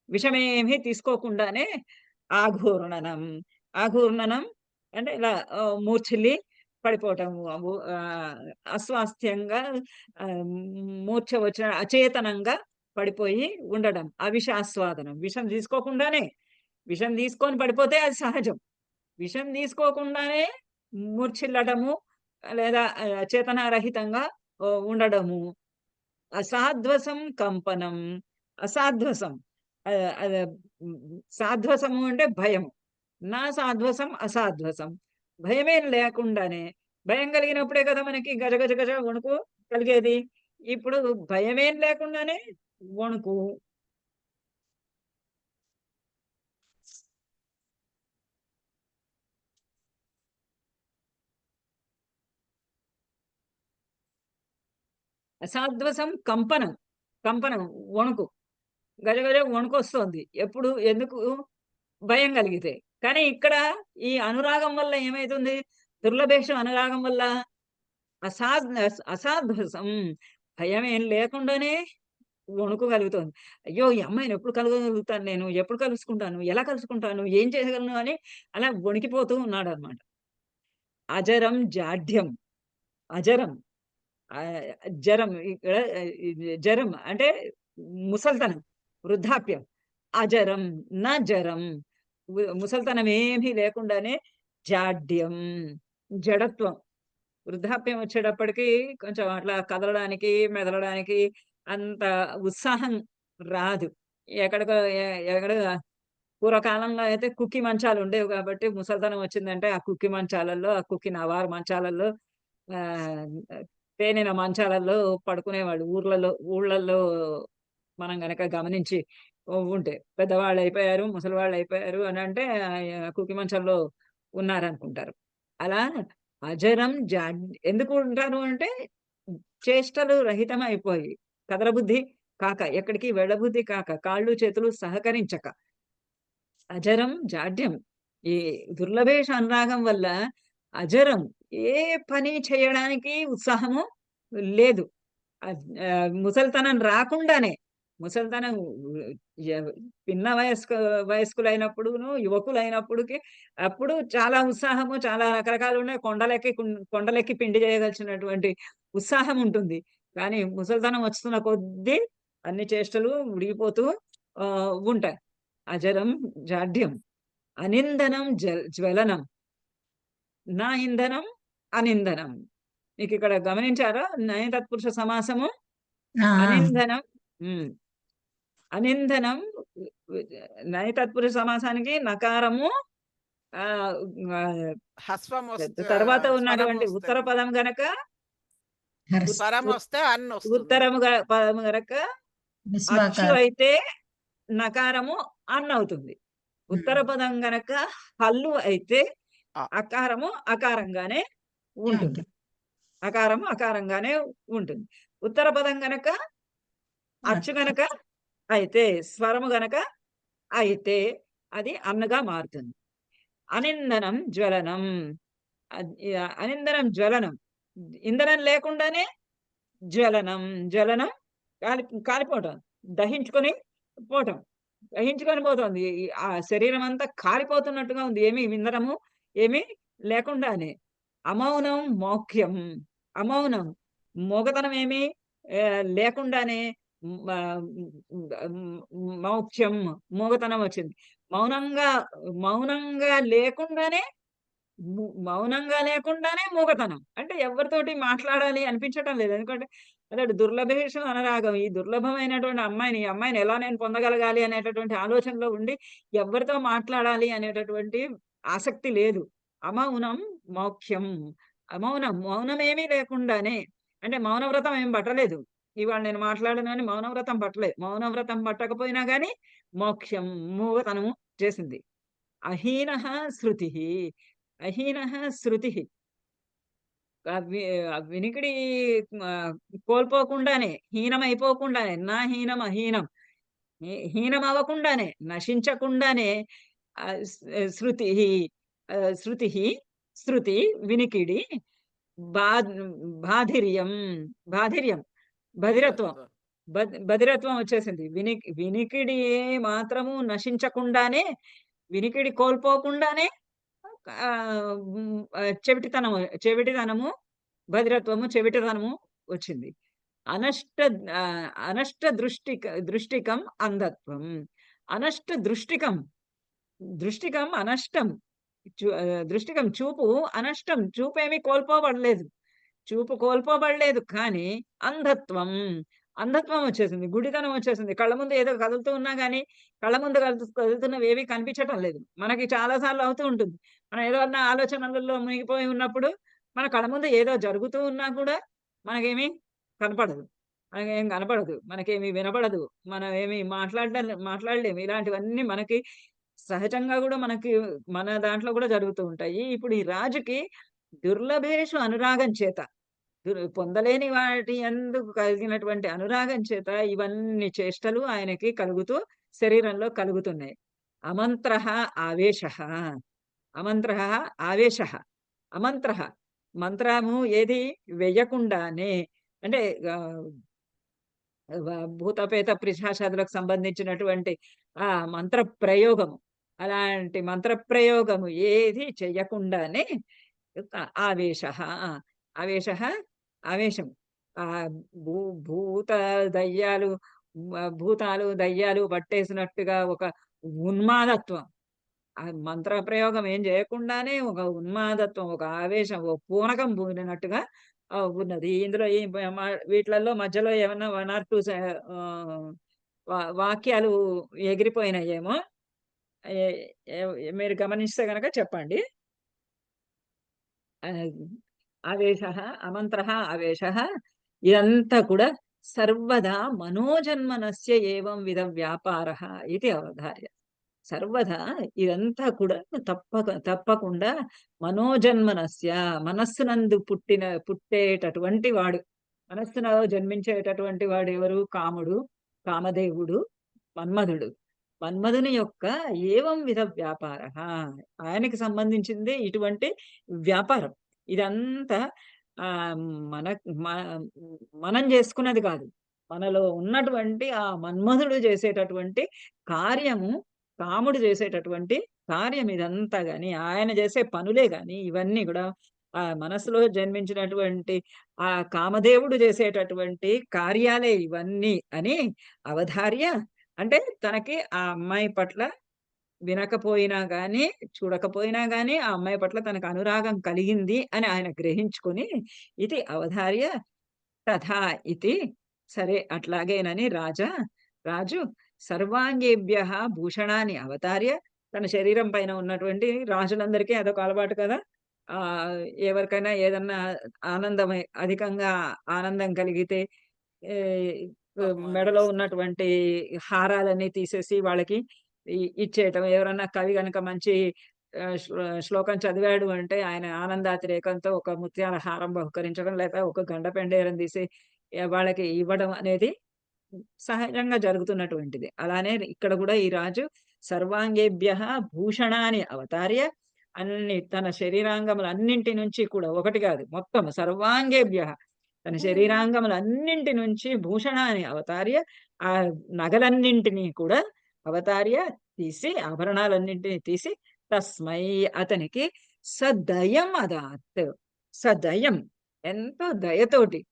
విషమేమి తీసుకోకుండానే ఆఘూర్ణనం. ఆఘూర్ణనం అంటే ఇలా మూర్ఛిల్లి పడిపోవటము. అస్వాస్థ్యంగా మూర్ఛ వచ్చిన అచేతనంగా పడిపోయి ఉండడం. అవిషాస్వాదనం. విషం తీసుకొని పడిపోతే అది సహజం. విషం తీసుకోకుండానే మూర్ఛిల్లడము లేదా చేతనారహితంగా ఉండడము. అసాధ్వసం కంపనం. అసాధ్వసం. ఆహ్, అద సాధ్వసము అంటే భయం. నా సాధ్వసం, అసాధ్వసం. భయమేం లేకుండానే భయం కలిగినప్పుడే కదా మనకి గజ గజ గజ వణుకు కలిగేది. ఇప్పుడు భయమేం లేకుండానే వణుకు. అసాధ్వసం కంపనం. కంపనం వణుకు. గజగజ వణుకొస్తోంది. ఎందుకు? భయం కలిగితే. కానీ ఇక్కడ ఈ అనురాగం వల్ల ఏమైతుంది? దుర్లభేషు అనురాగం వల్ల అసాధ్వసం, భయం ఏం లేకుండానే వణుకు కలుగుతోంది. అయ్యో! ఈ అమ్మాయిని ఎప్పుడు కలవగలుగుతాను నేను? ఎప్పుడు కలుసుకుంటాను? ఎలా కలుసుకుంటాను? ఏం చేయగలను? అని అలా వణికిపోతూ ఉన్నాడనమాట. అజరం జాఢ్యం. అజరం, ఆహ్, జరం ఇక్కడ ఇది జరం అంటే ముసలితనం, వృద్ధాప్యం. అజరం, జరం, ముసలితనం ఏమీ లేకుండానే జాఢ్యం, జడత్వం. వృద్ధాప్యం వచ్చేటప్పటికి కొంచెం అట్లా కదలడానికి, మెదలడానికి అంత ఉత్సాహం రాదు. ఎక్కడికో ఎక్కడ పూర్వకాలంలో అయితే కుక్కి మంచాలుండేవి కాబట్టి ముసలితనం వచ్చిందంటే ఆ కుక్కి మంచాలలో, ఆ కుక్కి నవారు మంచాలలో, ఆహ్, పేనిన మంచాలలో పడుకునేవాళ్ళు. ఊళ్ళల్లో మనం గనక గమనించి ఉంటే. పెద్దవాళ్ళయిపోయారు, ముసలివాళ్ళయిపోయారు అనంటే కుక్కి మంచంలో ఉన్నారనుకుంటారు. అలా అజరం ఎందుకు ఉంటారు అంటే చేష్టలు రహితమైపోయి, కదలబుద్ధి కాక, ఎక్కడికి వెళ్ళబుద్ధి కాక, కాళ్ళు చేతులు సహకరించక. అజరం జాఢ్యం. ఈ దుర్లభేష అనురాగం వల్ల అజరం, ఏ పని చేయడానికి ఉత్సాహము లేదు. ముసలితనం రాకుండానే, ముసలితనం ఎవ్ పిన్న వయస్కులైనప్పుడును, యువకులైనప్పుడుకి అప్పుడు చాలా ఉత్సాహము, చాలా రకరకాలున్నాయి. కొండలెక్కి పిండి చేయగలిసినటువంటి ఉత్సాహం ఉంటుంది. కానీ ముసలితనం వస్తున్న కొద్దీ అన్ని చేష్టలు ఉడిగిపోతూ ఉంటాయి. అజరం జాఢ్యం. అనిందనం జ్వలనం. నా ఇంధనం, అనిందనం. మీకిక్కడ గమనించారా? నయ తత్పురుష సమాసము. ఆ! అనిందనం. హ్మ్. అనిందనం. నయ తత్పురుష సమాసానికి నకారము, ఆహ్, ఆహ్, హ్రస్వం వస్తే తర్వాత స్వరం ఉన్నటువంటి ఉత్తర వస్తేను. పదం గనక హర్స్ స్వరం ఉత్ వస్తే అన్నొస్తుంది. ఉత్తరము పదము గనక అచ్చు విశ్వాకారం. అయితే నకారము అవుతుంది. ఉత్తర హ్మ్. పదం గనక హల్లు అయితే ఆ! అకారము అకారంగానే ఉంటుంది. ఉంటుంది. అకారము అకారంగానే ఉంటుంది. ఉత్తర పదం గనక అచ్చు గనక అయితే, స్వరము గనక అయితే అది అన్నగా మారుతుంది. అనిందనం జ్వలనం. అనిందనం జ్వలనం. ఇంధనం లేకుండానే జ్వలనం. జ్వలనం కాలిపోవటం. దహించుకొని పోవటం. దహించుకొని పోతోంది. ఆ శరీరం అంతా కాలిపోతున్నట్టుగా ఉంది. ఏమి ఇంధనము ఏమీ లేకుండానే. అమౌనం మౌఖ్యం. అమౌనం, మూగతనం ఏమీ లేకుండానే మౌఖ్యం, మూగతనం వచ్చింది. మౌనంగా మౌనంగా లేకుండానే మౌనంగా లేకుండానే మూగతనం. అంటే ఎవరితోటి మాట్లాడాలి అనిపించటం లేదు. ఎందుకంటే అదే దుర్లభేషు అనురాగం. ఈ దుర్లభమైనటువంటి అమ్మాయిని, ఈ అమ్మాయిని ఎలా నేను పొందగలగాలి అనేటటువంటి ఆలోచనలో ఉండి, ఎవరితో మాట్లాడాలి అనేటటువంటి ఆసక్తి లేదు. అమౌనం మౌఖ్యం. అమౌనం, మౌనమేమీ లేకుండానే, అంటే మౌనవ్రతం ఏం పట్టలేదు. ఇవాళ నేను మాట్లాడను అని మౌనవ్రతం పట్టలేదు. మౌనవ్రతం పట్టకపోయినా గాని మౌఖ్యం, మూగతనము చేసింది. అహీనః శృతిః. అహీనః శృతిః. వినికిడి ఆహ్, కోల్పోకుండానే, హీనమైపోకుండానే, నా హీనం అహీనం. హీనమవ్వకుండానే, నశించకుండానే శృతిః, శృతిః, శృతి, వినికిడి, బా బాధిర్యం, బాధిర్యం, బధిరత్వం. బధిరత్వం. బధిరత్వం వచ్చేసింది. వినికిడి ఏ మాత్రము నశించకుండానే, వినికిడి కోల్పోకుండానే చెవిటితనము, బధిరత్వము, చెవిటితనము వచ్చింది. అనష్ట అనష్ట దృష్టికం అంధత్వం. అనష్ట దృష్టికం. దృష్టికం అనష్టం. దృష్టికం చూపు అనష్టం. చూపేమి కోల్పోబడలేదు. చూపు కోల్పోబడలేదు కానీ అంధత్వం. అంధత్వం వచ్చేసింది. గుడితనం వచ్చేసింది. కళ్ళ ముందు ఏదో కదులుతూ ఉన్నా గాని, కళ్ళ ముందు కదులుతున్నవేవి కనిపించటం లేదు. మనకి చాలా సార్లు అవుతూ ఉంటుంది. మనం ఏదన్నా ఆలోచనలలో మునిగిపోయి ఉన్నప్పుడు, మన కళ్ళ ముందు ఏదో జరుగుతూ ఉన్నా కూడా మనకేమి కనపడదు. మనకేం కనపడదు. మనకేమి వినపడదు. మనం ఏమి మాట్లాడలేము. ఇలాంటివన్నీ మనకి సహజంగా గూడా మనకి మన దాంట్లో గూడా జరుగుతూ ఉంటాయి. ఇప్పుడు ఈ రాజుకి దుర్లభేషు అనురాగం చేత, పొందలేని వాటి యందు కలిగినటువంటి అనురాగం చేత ఇవన్నీ చేష్టలు ఆయనకి కలుగుతూ శరీరంలో కలుగుతున్నాయి. అమంత్రః ఆవేశః. అమంత్రః ఆవేశః. అమంత్రః మంత్రము ఏది వెయ్యకుండానే అంటే ఆహ్, భూతపేత పిశాచాదులకు సంబంధించినటువంటి ఆ మంత్ర ప్రయోగము. అలాంటి మంత్ర ప్రయోగము ఏది చెయ్యకుండానే ఆవేశః. ఆ! ఆవేశః ఆవేశం. ఆహ్, భూ భూత దయ్యాలు భూతాలు, దయ్యాలు పట్టేసినట్టుగా ఒక ఉన్మాదత్వం. ఆ మంత్ర ప్రయోగం ఏం చేయకుండానే ఒక ఉన్మాదత్వం, ఒక ఆవేశం, ఒక పూనకం పూనినట్టుగా ఉన్నది. ఇందులో ఈ వీటిలలో మధ్యలో ఏమన్నా 1 ఆర్ 2 ఆహ్, వాక్యాలు ఎగిరిపోయినాయేమో! ఎ మీరు గమనిస్తే గనక చెప్పండి. ఆహ్, ఆవేశః, అమంత్రః ఆవేశః ఇదంతా కూడా సర్వదా మనోజన్మనస్య ఏవం విధ వ్యాపారः ఇది అవధార్య. సర్వదా ఇదంతా కూడా తప్పకుండా మనోజన్మనస్య మనస్సునందు పుట్టేటటువంటి వాడు. మనస్సులో జన్మించేటటువంటి వాడు ఎవరు? కాముడు, కామదేవుడు, మన్మధుడు. మన్మధుని యొక్క ఏవం విధ వ్యాపారః ఆయనకి సంబంధించిందే ఇటువంటి వ్యాపారం. ఇదంతా ఆహ్, మన మ మనం చేసుకున్నది కాదు. మనలో ఉన్నటువంటి ఆ మన్మధుడు చేసేటటువంటి కార్యము, కాముడు చేసేటటువంటి కార్యం ఇదంతా గాని, ఆయన చేసే పనులే గాని ఇవన్నీ గూడా మనసులో జన్మించినటువంటి ఆ కామదేవుడు చేసేటటువంటి కార్యాలే ఇవన్నీ అని అవధార్య అంటే తనకి ఆ అమ్మాయి పట్ల వినకపోయినా గాని, చూడకపోయినా గాని ఆ అమ్మాయి పట్ల తనకు అనురాగం కలిగింది అని ఆయన గ్రహించుకొని, ఇది అవధార్య తథా ఇతి సరే అట్లాగేనని రాజు సర్వాంగేభ్యః భూషణాన్ని అవతార్య తన శరీరం పైన ఉన్నటువంటి రాజులందరికీ అదొక అలవాటు కదా! ఆహ్, ఎవరికైనా ఏదన్నా అధికంగా ఆనందం కలిగితే ఏ మెడలో బహుమానమిస్తారు. ఉన్నటువంటి హారాలన్నీ తీసేసి వాళ్ళకి ఇచ్చేయటం. ఎవరన్నా కవి గనక మంచి శ్లోకం చదివాడు అంటే ఆయన ఆనందాతిరేకంతో ఒక ముత్యాల హారం బహుకరించడం, లేక ఒక గండ పెండేరం తీసి వాళ్ళకి ఇవ్వడం అనేది సహజంగా జరుగుతున్నటువంటిది. అలానే ఇక్కడ గూడా ఈ రాజు సర్వాంగేభ్యః భూషణాని అవతార్య తన శరీరాంగములన్నింటి నుంచి కూడా ఒకటి కాదు మొత్తం సర్వాంగేభ్యః తన శరీరాంగములన్నింటి నుంచి భూషణాన్ని అవతార్య ఆ నగలన్నింటినీ కూడా అవతార్య తీసి ఆభరణాలన్నింటినీ తీసి తస్మై అతనికి సదయం అదాత్. సదయం ఎంతో దయతోటి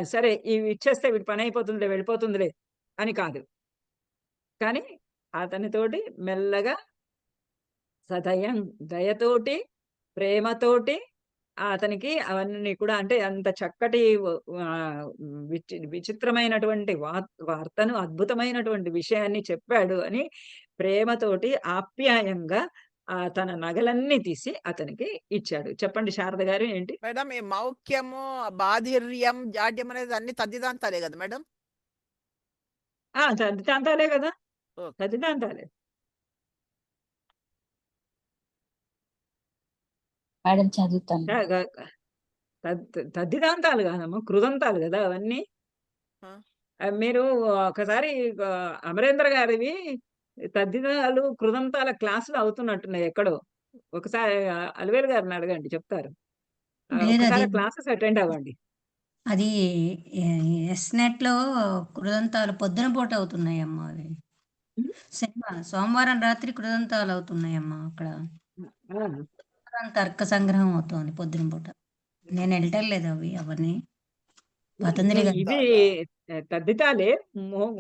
సరే ఇవి ఇచ్చేస్తే వీడి పని అయిపోతుందిలే, వెళ్ళిపోతుందిలే అని కాదు. కానీ అతనితోటి మెల్లగా సదయం దయతోటి, ప్రేమతోటి అతనికి అవన్నీ కూడా అంటే అంత చక్కటి విచిత్రమైనటువంటి వార్తను, అద్భుతమైనటువంటి విషయాన్ని చెప్పాడు అని ప్రేమతోటి, ఆప్యాయంగా తన నగలన్నీ తీసి అతనికి ఇచ్చాడు. చెప్పండి శారద గారు ఏంటి? మేడం ఈ మౌఖ్యము, బాధిర్యం, జాడ్యం అనేది అన్ని తద్దిదాంతాలే కదా మేడం? తద్దితాంతాలే కదా! ఓకే. తద్దితాంతాలే. మేడం చదువుతాను. గ తద్దితాంతాలు కాదమ్మా. కృదంతాలు గదా అవన్నీ. ఆ! మీరు ఒకసారి అమరేంద్ర గారివి తద్దిదాలు, కృదంతాల క్లాసులు అవుతున్నట్టున్నాయి ఎక్కడో. ఒకసారి అలివేలు గారిని అడగండి చెప్తారు. లేదు ఒకసారి అది క్లాసెస్ అటెండ్ అవ్వండి. అది ఎస్‌నెట్‌లో కృదంతాలు పొద్దున పూట అవుతున్నాయమ్మా అవి. హ్మ్. సోమవారం రాత్రి కృదంతాలు అవుతున్నాయమ్మా అక్కడ. ఆ! తర్క సంగ్రహం అవుతోంది పొద్దున పూట. నేను ఎళ్ళటం అవి అవన్నీ. పతంజలి గారు ఇది తద్దితాలా? తద్దితాలే.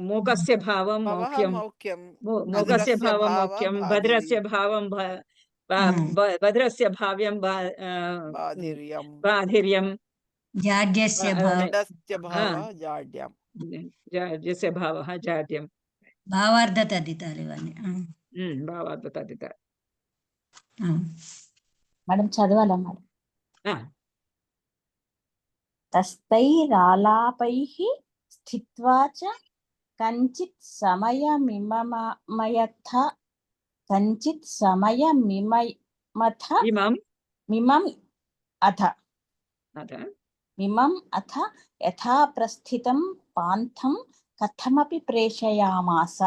మూకస్య భావం భవః మౌఖ్యం. మౌఖ్యం, మూకస్య బధిరస్య భావం భావ మౌఖ్యం, బధిరస్య బాధిర్యం, భావం హ్మ్. బధిరస్య భావ్యం బాధిర్యం, బాధిర్యం. జాడ్యస్య అనే జాడ్యస్య ఆ! భావ జాడ్యం. జాడ్యస్య భావః జాడ్యం. భావార్థ తద్దితాలు ఇవన్నీ. భావార్థ తద్దిత. మేడం చదవాలా మేడం? ఆ! తస్థైరాలాపైః స్థిత్వా చ కంచిత్ సమయమిమమయథ ఇమం మిమం అథ అథ మిమం అథ యథా ప్రస్థితం పాంథం కథమపి ప్రేషయామాస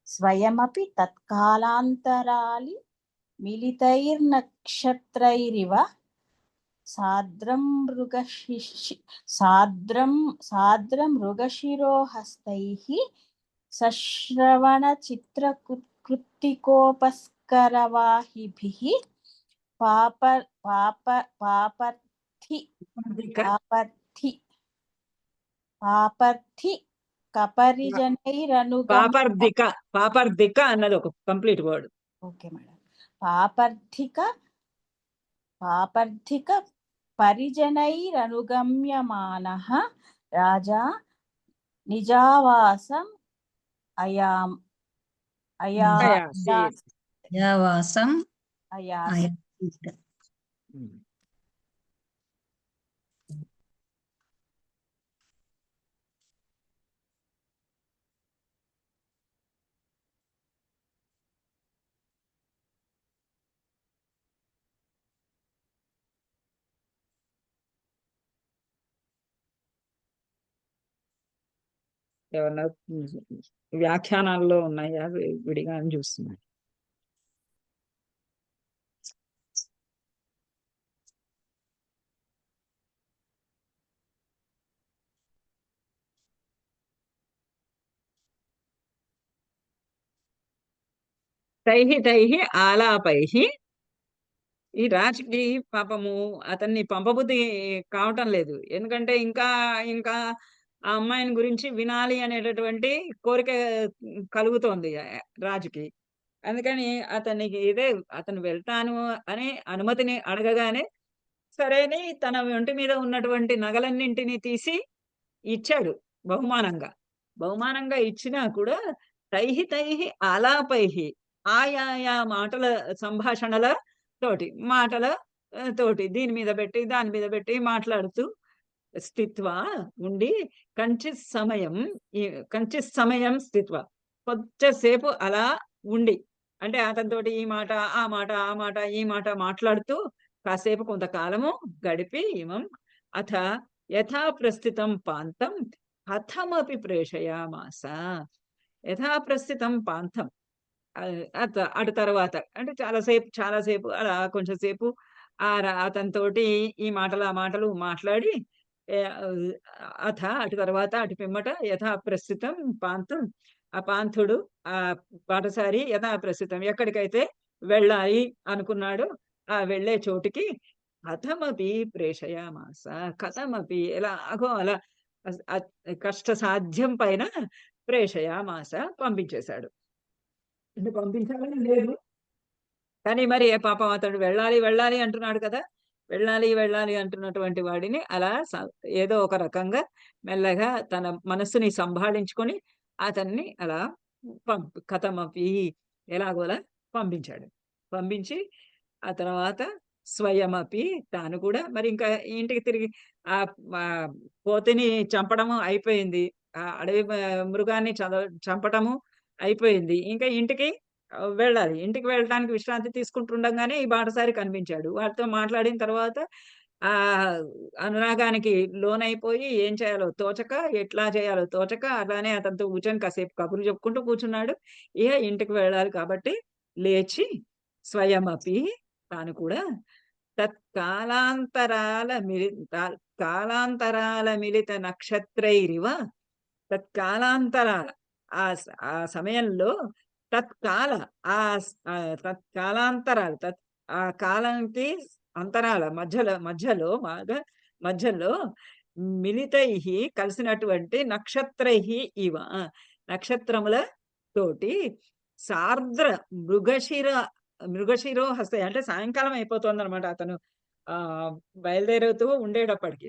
స్వయమపి తత్కాలాంతరాలి మిలితైర్నక్షత్రైరివ సాద్రం మృగశిరోహస్తైః సశ్రవణ చిత్రకృత్తికోపస్కరవాహిభిః పాపర్థి కపరిజనైరనుగమ్య పాపర్ధిక అన్నది ఒక కంప్లీట్ వర్డ్. Okay madam. పాపర్థిక పరిజనైరనుగమ్యమానః రాజా నిజావాసం యావాసం అయాసీత్. ఏమన్నా వ్యాఖ్యానాల్లో ఉన్నాయా విడిగా అని చూస్తున్నాను. తైహి ఆలాపైః. ఈ రాజుకి పాపము అతన్ని పంపబుద్ధి కావటం లేదు. ఎందుకంటే ఇంకా ఇంకా ఆ అమ్మాయిని గురించి వినాలి అనేటటువంటి కోరిక కలుగుతోంది రాజుకి. అందుకని అతను వెళ్తాను అనే అనుమతిని అడగగానే సరేని తన ఒంటి మీద ఉన్నటువంటి నగలన్నింటినీ తీసి ఇచ్చాడు బహుమానంగా. బహుమానంగా ఇచ్చినా కూడా తైహి ఆలాపైహి ఆయా మాటల సంభాషణల తోటి దీని మీద పెట్టి దాని మీద పెట్టి మాట్లాడుతూ స్థిత్వా ఉండి కంచిత్ సమయం స్థిత్వా కొంచెంసేపు అలా ఉండి, అంటే అతనితోటి ఈ మాట ఆ మాట ఈ మాట మాట్లాడుతూ కాసేపు కొంతకాలము గడిపి ఇమం అథ యథాప్రస్థితం పాంతం కథమపి ప్రేషయామాస. యథాప్రస్థితం పాంతం అటు తర్వాత అంటే చాలాసేపు అలా కొంచెంసేపు అతనితోటి ఈ మాటలు ఆ మాటలు మాట్లాడి అటు తర్వాత అటు పిమ్మట యథాప్రస్థితం పాంతం, ఆ పాంథుడు ఆ బాటసారి యథాప్రస్థితం ఎక్కడికైతే వెళ్ళాలి అనుకున్నాడో ఆ వెళ్ళే చోటికి కథమపి ప్రేషయామాస. కథమపి ఎలాగో అలా కష్టసాధ్యం పైన ప్రేషయామాస పంపించేశాడు. అంటే పంపించాలని లేదు కానీ మరి పాపం అతడు వెళ్ళాలి అంటున్నాడు కదా. వెళ్ళాలి అంటున్నటువంటి వాడిని అలా ఏదో ఒక రకంగా మెల్లగా తన మనస్సుని సంభాళించుకొని అతన్ని అలా కథమపి ఎలాగోలా పంపించాడు. పంపించి ఆ తర్వాత స్వయమపి తాను కూడా మరి ఇంకా ఇంటికి తిరిగి ఆ పోతిని చంపడము అయిపోయింది, ఆ అడవి మృగాన్ని చంపటము అయిపోయింది. ఇంకా ఇంటికి వెళ్ళాలి. ఇంటికి వెళ్ళడానికి విశ్రాంతి తీసుకుంటుండగానే ఈ బాటసారి కనిపించాడు. వాడితో మాట్లాడిన తర్వాత ఆ అనురాగానికి లోనైపోయి ఏం చేయాలో తోచక, ఎట్లా చేయాలో తోచక అలానే అతనితో కూర్చొని కాసేపు కబుర్లు చెప్పుకుంటూ కూర్చున్నాడు. ఇక ఇంటికి వెళ్ళాలి కాబట్టి లేచి స్వయమపి తాను కూడా కాలాంతరాల మిలిత నక్షత్రైరివ తత్కాలాంతరాల ఆ సమయంలో తత్కాలాంతరాలు ఆ కాలానికి అంతరాల మధ్యలో మిలితై కలిసినటువంటి నక్షత్రై ఇవ నక్షత్రముల తోటి సార్ద్ర మృగశిరో హస్తాయి. అంటే సాయంకాలం అయిపోతుంది అనమాట. అతను బయలుదేరుతూ ఉండేటప్పటికి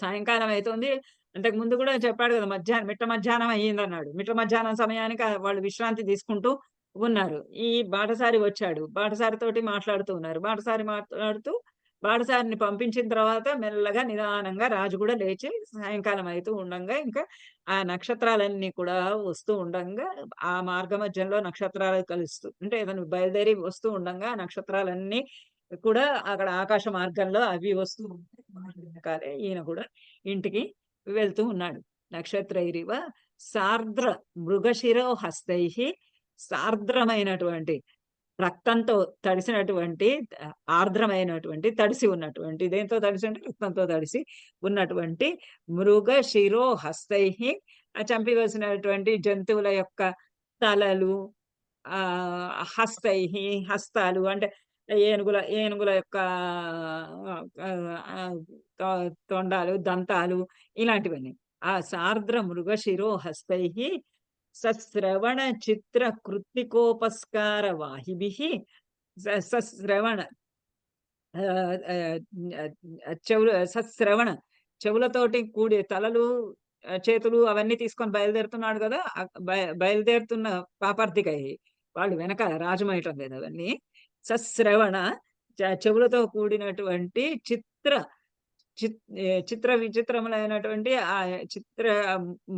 సాయంకాలం అవుతుంది. అంతకు ముందు కూడా చెప్పాడు కదా, మిట్ట మధ్యాహ్నం అయ్యిందన్నాడు. మిట్ట మధ్యాహ్నం సమయానికి వాళ్ళు విశ్రాంతి తీసుకుంటూ ఉన్నారు. ఈ బాటసారి వచ్చాడు. బాటసారితోటి మాట్లాడుతూ ఉన్నారు. బాటసారిని పంపించిన తర్వాత మెల్లగా నిదానంగా రాజు కూడా లేచి సాయంకాలం అవుతూ ఉండంగా ఇంకా ఆ నక్షత్రాలన్నీ కూడా వస్తూ ఉండంగా ఆ మార్గ మధ్యంలో నక్షత్రాలు కలుస్తూ అంటే ఏదైనా బయలుదేరి వస్తూ ఉండంగా నక్షత్రాలన్నీ కూడా అక్కడ ఆకాశ మార్గంలో అవి వస్తూ ఉంటాయి. ఈయన కూడా ఇంటికి వెళ్తూ ఉన్నాడు. నక్షత్రైరివ సార్ద్ర మృగశిరో హస్తై సార్ద్రమైనటువంటి రక్తంతో తడిసినటువంటి ఆర్ద్రమైనటువంటి తడిసి ఉన్నటువంటి దేంతో తడిసి అంటే రక్తంతో తడిసి ఉన్నటువంటి మృగ శిరో హస్తైహి చంపివేసినటువంటి జంతువుల యొక్క తలలు, హస్తైహి హస్తాలు అంటే ఏనుగుల యొక్క తొండాలు, దంతాలు ఇలాంటివన్నీ. ఆ సార్ద్ర మృగ శిరో హస్తైహి సశ్రవణ చిత్ర కృత్తికోపస్కార వాహిభిః సశ్రవణ సశ్రవణ చెవులతోటి కూడి తలలు, చేతులు అవన్నీ తీసుకొని బయలుదేరుతున్నాడు కదా! బయలుదేరుతున్న పాపర్దికై వాళ్ళు వెనకాల రాజమయటం లేదు అవన్నీ. సశ్రవణ చెవులతో కూడినటువంటి చిత్ర విచిత్రములైనటువంటి ఆ చిత్ర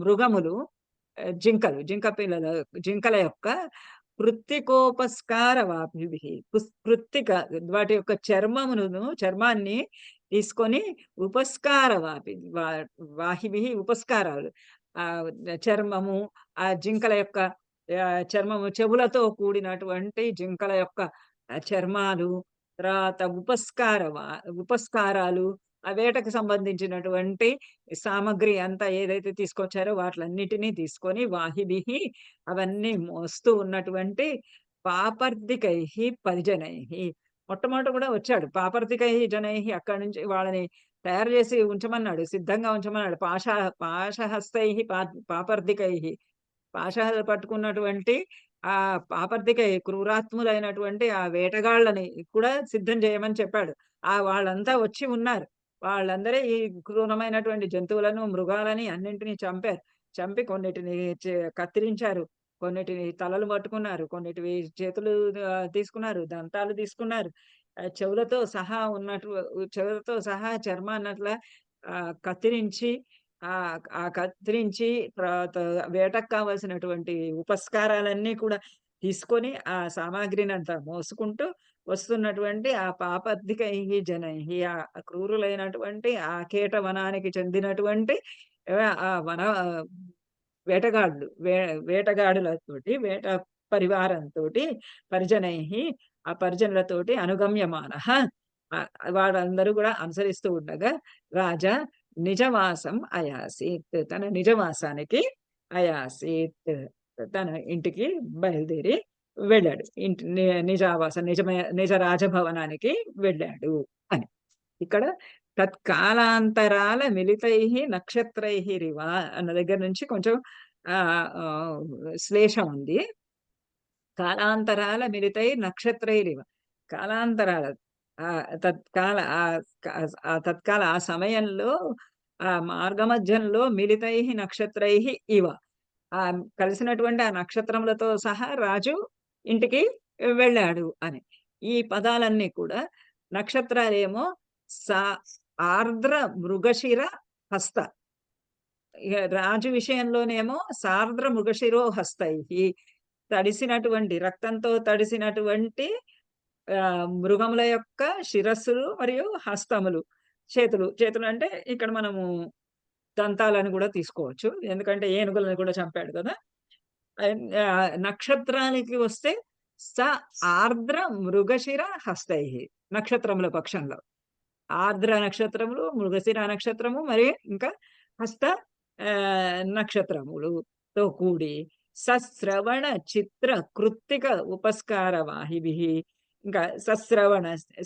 మృగములు, జింక పిల్లల జింకల యొక్క కృత్తికోపస్కార వాపిభిః కృత్తిక వాటి యొక్క చర్మాన్ని తీసుకొని ఉపస్కార వాహిభిః ఉపస్కారాలు చర్మము, ఆ జింకల యొక్క చర్మము, చెవులతో కూడినటువంటి జింకల యొక్క చర్మాలు, తర్వాత ఉపస్కారాలు, ఆ వేటకు సంబంధించినటువంటి సామగ్రి అంతా ఏదైతే తీసుకొచ్చారో వాటిలన్నిటినీ తీసుకొని వాహిభిః అవన్నీ మోస్తూ ఉన్నటువంటి పాపర్దికైః పరిజనైః మొట్టమొదట కూడా వచ్చాడు. పాపర్దికైః జనైః అక్కడి నుంచి వాళ్ళని తయారు చేసి ఉంచమన్నాడు, సిద్ధంగా ఉంచమన్నాడు. పాశహస్తైః పాపర్దికైః పాశాలు పట్టుకున్నటువంటి ఆ పాపర్దికై క్రూరాత్ములైనటువంటి ఆ వేటగాళ్ళని కూడా సిద్ధం చేయమని చెప్పాడు. వాళ్ళంతా వచ్చి ఉన్నారు. వాళ్ళందరే ఈ క్రూరమైనటువంటి జంతువులను, మృగాలని అన్నింటినీ చంపారు. చంపి కొన్నిటిని కత్తిరించారు, కొన్నిటిని తలలు పట్టుకున్నారు, కొన్నిటివి చేతులు తీసుకున్నారు, దంతాలు తీసుకున్నారు. చెవులతో సహా చర్మాన్నట్లా కత్తిరించి కత్తిరించి తర్వాత వేటకు కావాల్సినటువంటి ఉపస్కారాలన్నీ కూడా తీసుకొని ఆ సామాగ్రిని అంతా మోసుకుంటూ వస్తున్నటువంటి ఆ పాపర్దికైః జనైః ఆ క్రూరులైనటువంటి ఆ కీటవనానికి చెందినటువంటి ఆ వన వేటగాడులతోటి వేట పరివారంతోటి పరిజనైః ఆ పరిజనులతోటి అనుగమ్యమానః వాళ్ళందరూ కూడా అనుసరిస్తూ ఉండగా రాజా నిజవాసం అయాసీత్ తన నిజవాసానికి అయాసీత్ తన ఇంటికి బయలుదేరి వెళ్ళాడు. నిజ రాజభవనానికి వెళ్ళాడు అని. ఇక్కడ తత్కాలాంతరాల మిలితైః నక్షత్రైః రివ అన్న దగ్గర నుంచి కొంచెం శ్లేషం ఉంది. కాలాంతరాల మిలితై నక్షత్రైరివ కాలాంతరాల తత్కాల ఆ సమయంలో ఆ మార్గమధ్యంలో మిలితైః నక్షత్రైః ఇవ కలిసినటువంటి ఆ నక్షత్రములతో సహా రాజు ఇంటికి వెళ్ళాడు అని. ఈ పదాలన్నీ కూడా నక్షత్రాలేమో ఆర్ద్ర మృగశిర హస్త, రాజు విషయంలోనేమో సార్ద్ర మృగశిరో హస్తైః తడిసినటువంటి రక్తంతో తడిసినటువంటి మృగముల యొక్క శిరస్సులు మరియు హస్తములు, చేతులు అంటే ఇక్కడ మనము దంతాలను కూడా తీసుకోవచ్చు, ఎందుకంటే ఏనుగులను కూడా చంపాడు కదా. నక్షత్రానికి వస్తే ఆర్ద్ర మృగశిర హస్తైః నక్షత్రముల పక్షంలో ఆర్ద్ర నక్షత్రములు, మృగశిర నక్షత్రము మరి ఇంకా హస్త నక్షత్రములతో కూడి సశ్రవణ చిత్ర కృత్తిక ఉపస్కార వాహిభిః ఇంకా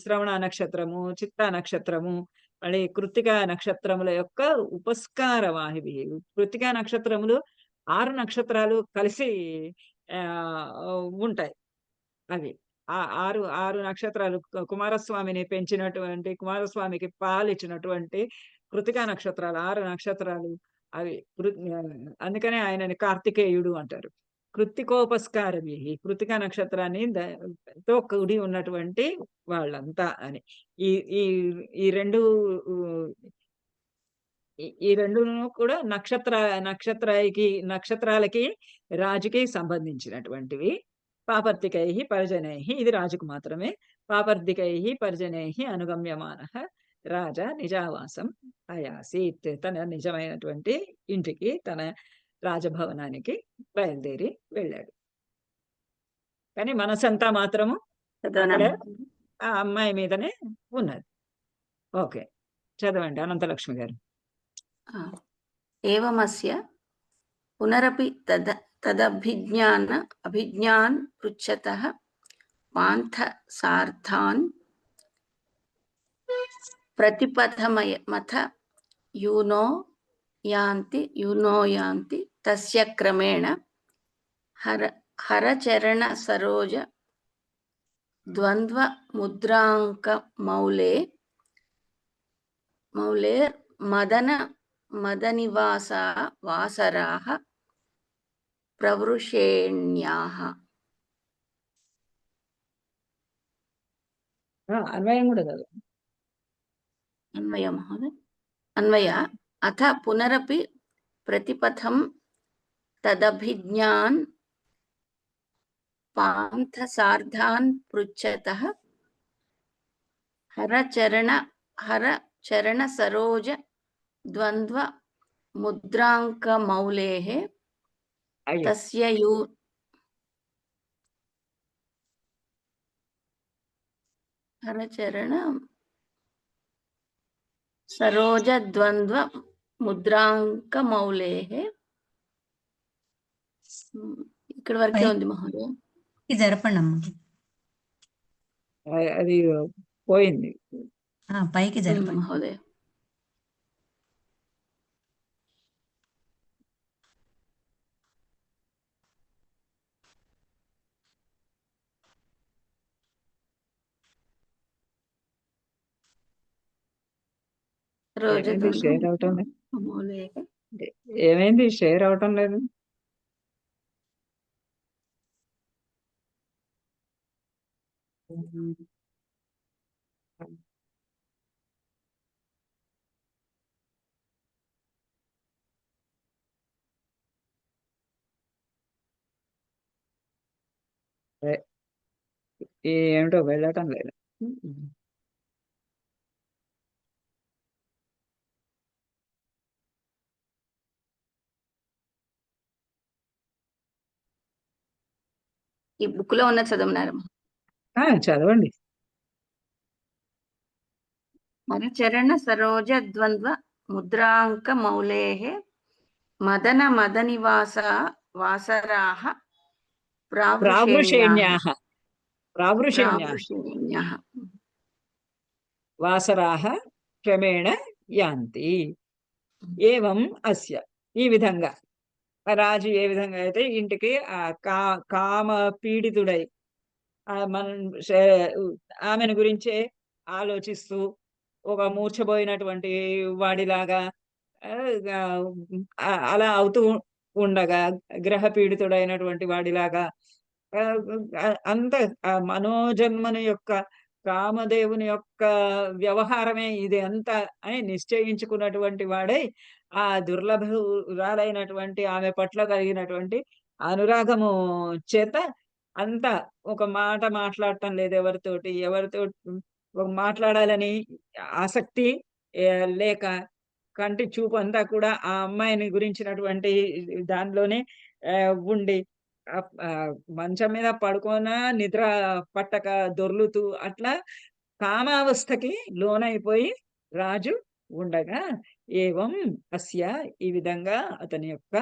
శ్రవణ నక్షత్రము, చిత్తా నక్షత్రము, మళ్ళీ కృత్తికా నక్షత్రముల యొక్క ఉపస్కార వాహిభిః కృత్తికా నక్షత్రములు 6 నక్షత్రాలు కలిసి ఉంటాయి. అవి ఆరు నక్షత్రాలు కుమారస్వామిని పెంచినటువంటి, కుమారస్వామికి పాలిచ్చినటువంటి కృత్తికా నక్షత్రాలు 6 నక్షత్రాలు అవి. అందుకనే ఆయనని కార్తికేయుడు అంటారు. కృత్తికోపస్కారభిః కృత్తికా నక్షత్రాన్ని తో కూడి ఉన్నటువంటి వాళ్ళంతా అని. ఈ రెండును కూడా నక్షత్రాలకి రాజుకి సంబంధించినటువంటివి. పాపర్దికైః పరిజనైః ఇది రాజుకు మాత్రమే. పాపర్దికైః పరిజనైః అనుగమ్యమానః రాజా నిజావాసం అయాసీత్ తన నిజమైనటువంటి ఇంటికి, తన రాజభవనానికి బయలుదేరి వెళ్ళాడు. కానీ మనసంతా మాత్రము అక్కడే చదవనమ్మా. ఆ అమ్మాయి మీదనే ఉన్నది. ఓకే, చదవండి అనంతలక్ష్మి గారు. ఏవమస్య పునరపి అభిజ్ఞాన్ పృచ్చతః పాంథ సార్థాన్ ప్రతిపథమత యూనో యాంతి తస్య క్రమేణ హరచరణ సరోజ ద్వంద్వ ముద్రాంక మౌలే మదనివాసా వాసరాః ప్రవృషేణ్యాః. అన్వయం కూడా చదువు. అన్వయ మహోదయ. అన్వయ అథ పునరపి ప్రతిపథం తదభిజ్ఞాన్ పాంథసార్థాన్ పృచ్చతః హరచరణ సరోజ ద్వంద్వ ముద్రాంకమౌలేః అయ్యో, తస్య హరచరణ సరోజ ద్వంద్వ ముద్రాంకమౌలేః. ఇక్కడ వరకే ఉంది మహోదయ. జరపండి అమ్మ, అది పోయింది. పైకి జరపండి. మహోదయ. ఏమైంది షేర్ అవటం లేదు? మౌలేః. ఏమైంది షేర్ అవటం లేదు? ఏమిటో వెళ్ళటం లేదు. ఈ బుక్ లో ఉన్న చదవనారు. చదవండి. హరచరణ సరోజ ద్వంద్వ ముద్రాంక మౌలేః మదనివాస వాసరాః ప్రావృషేణ్యాః ప్రావృషేణ్యాః వాసరాః క్రమేణ యాంతి. ఏవం అస్య, ఈ విధంగా రాజు ఏ విధంగా అయితే ఇంటికి కామ పీడితుడై ఆమెను గురించే ఆలోచిస్తూ ఒక మూర్ఛపోయినటువంటి వాడిలాగా అలా అవుతూ ఉండగా, గ్రహ పీడితుడైనటువంటి వాడిలాగా అంత మనోజన్మను యొక్క కామదేవుని యొక్క వ్యవహారమే ఇది అంతా అని నిశ్చయించుకున్నటువంటి వాడై ఆ దుర్లభురాలైనటువంటి ఆమె పట్ల కలిగినటువంటి అనురాగము చేత అంతా ఒక మాట మాట్లాడటం లేదు, ఎవరితో మాట్లాడాలని ఆసక్తి లేక కంటి చూపు అంతా కూడా ఆ అమ్మాయిని గురించినటువంటి దానిలోనే ఉండి మంచం మీద పడుకోనా నిద్ర పట్టక దొర్లుతూ అట్లా కామావస్థకి లోనైపోయి రాజు ఉండగా, ఏవం అస్య, ఈ విధంగా అతని యొక్క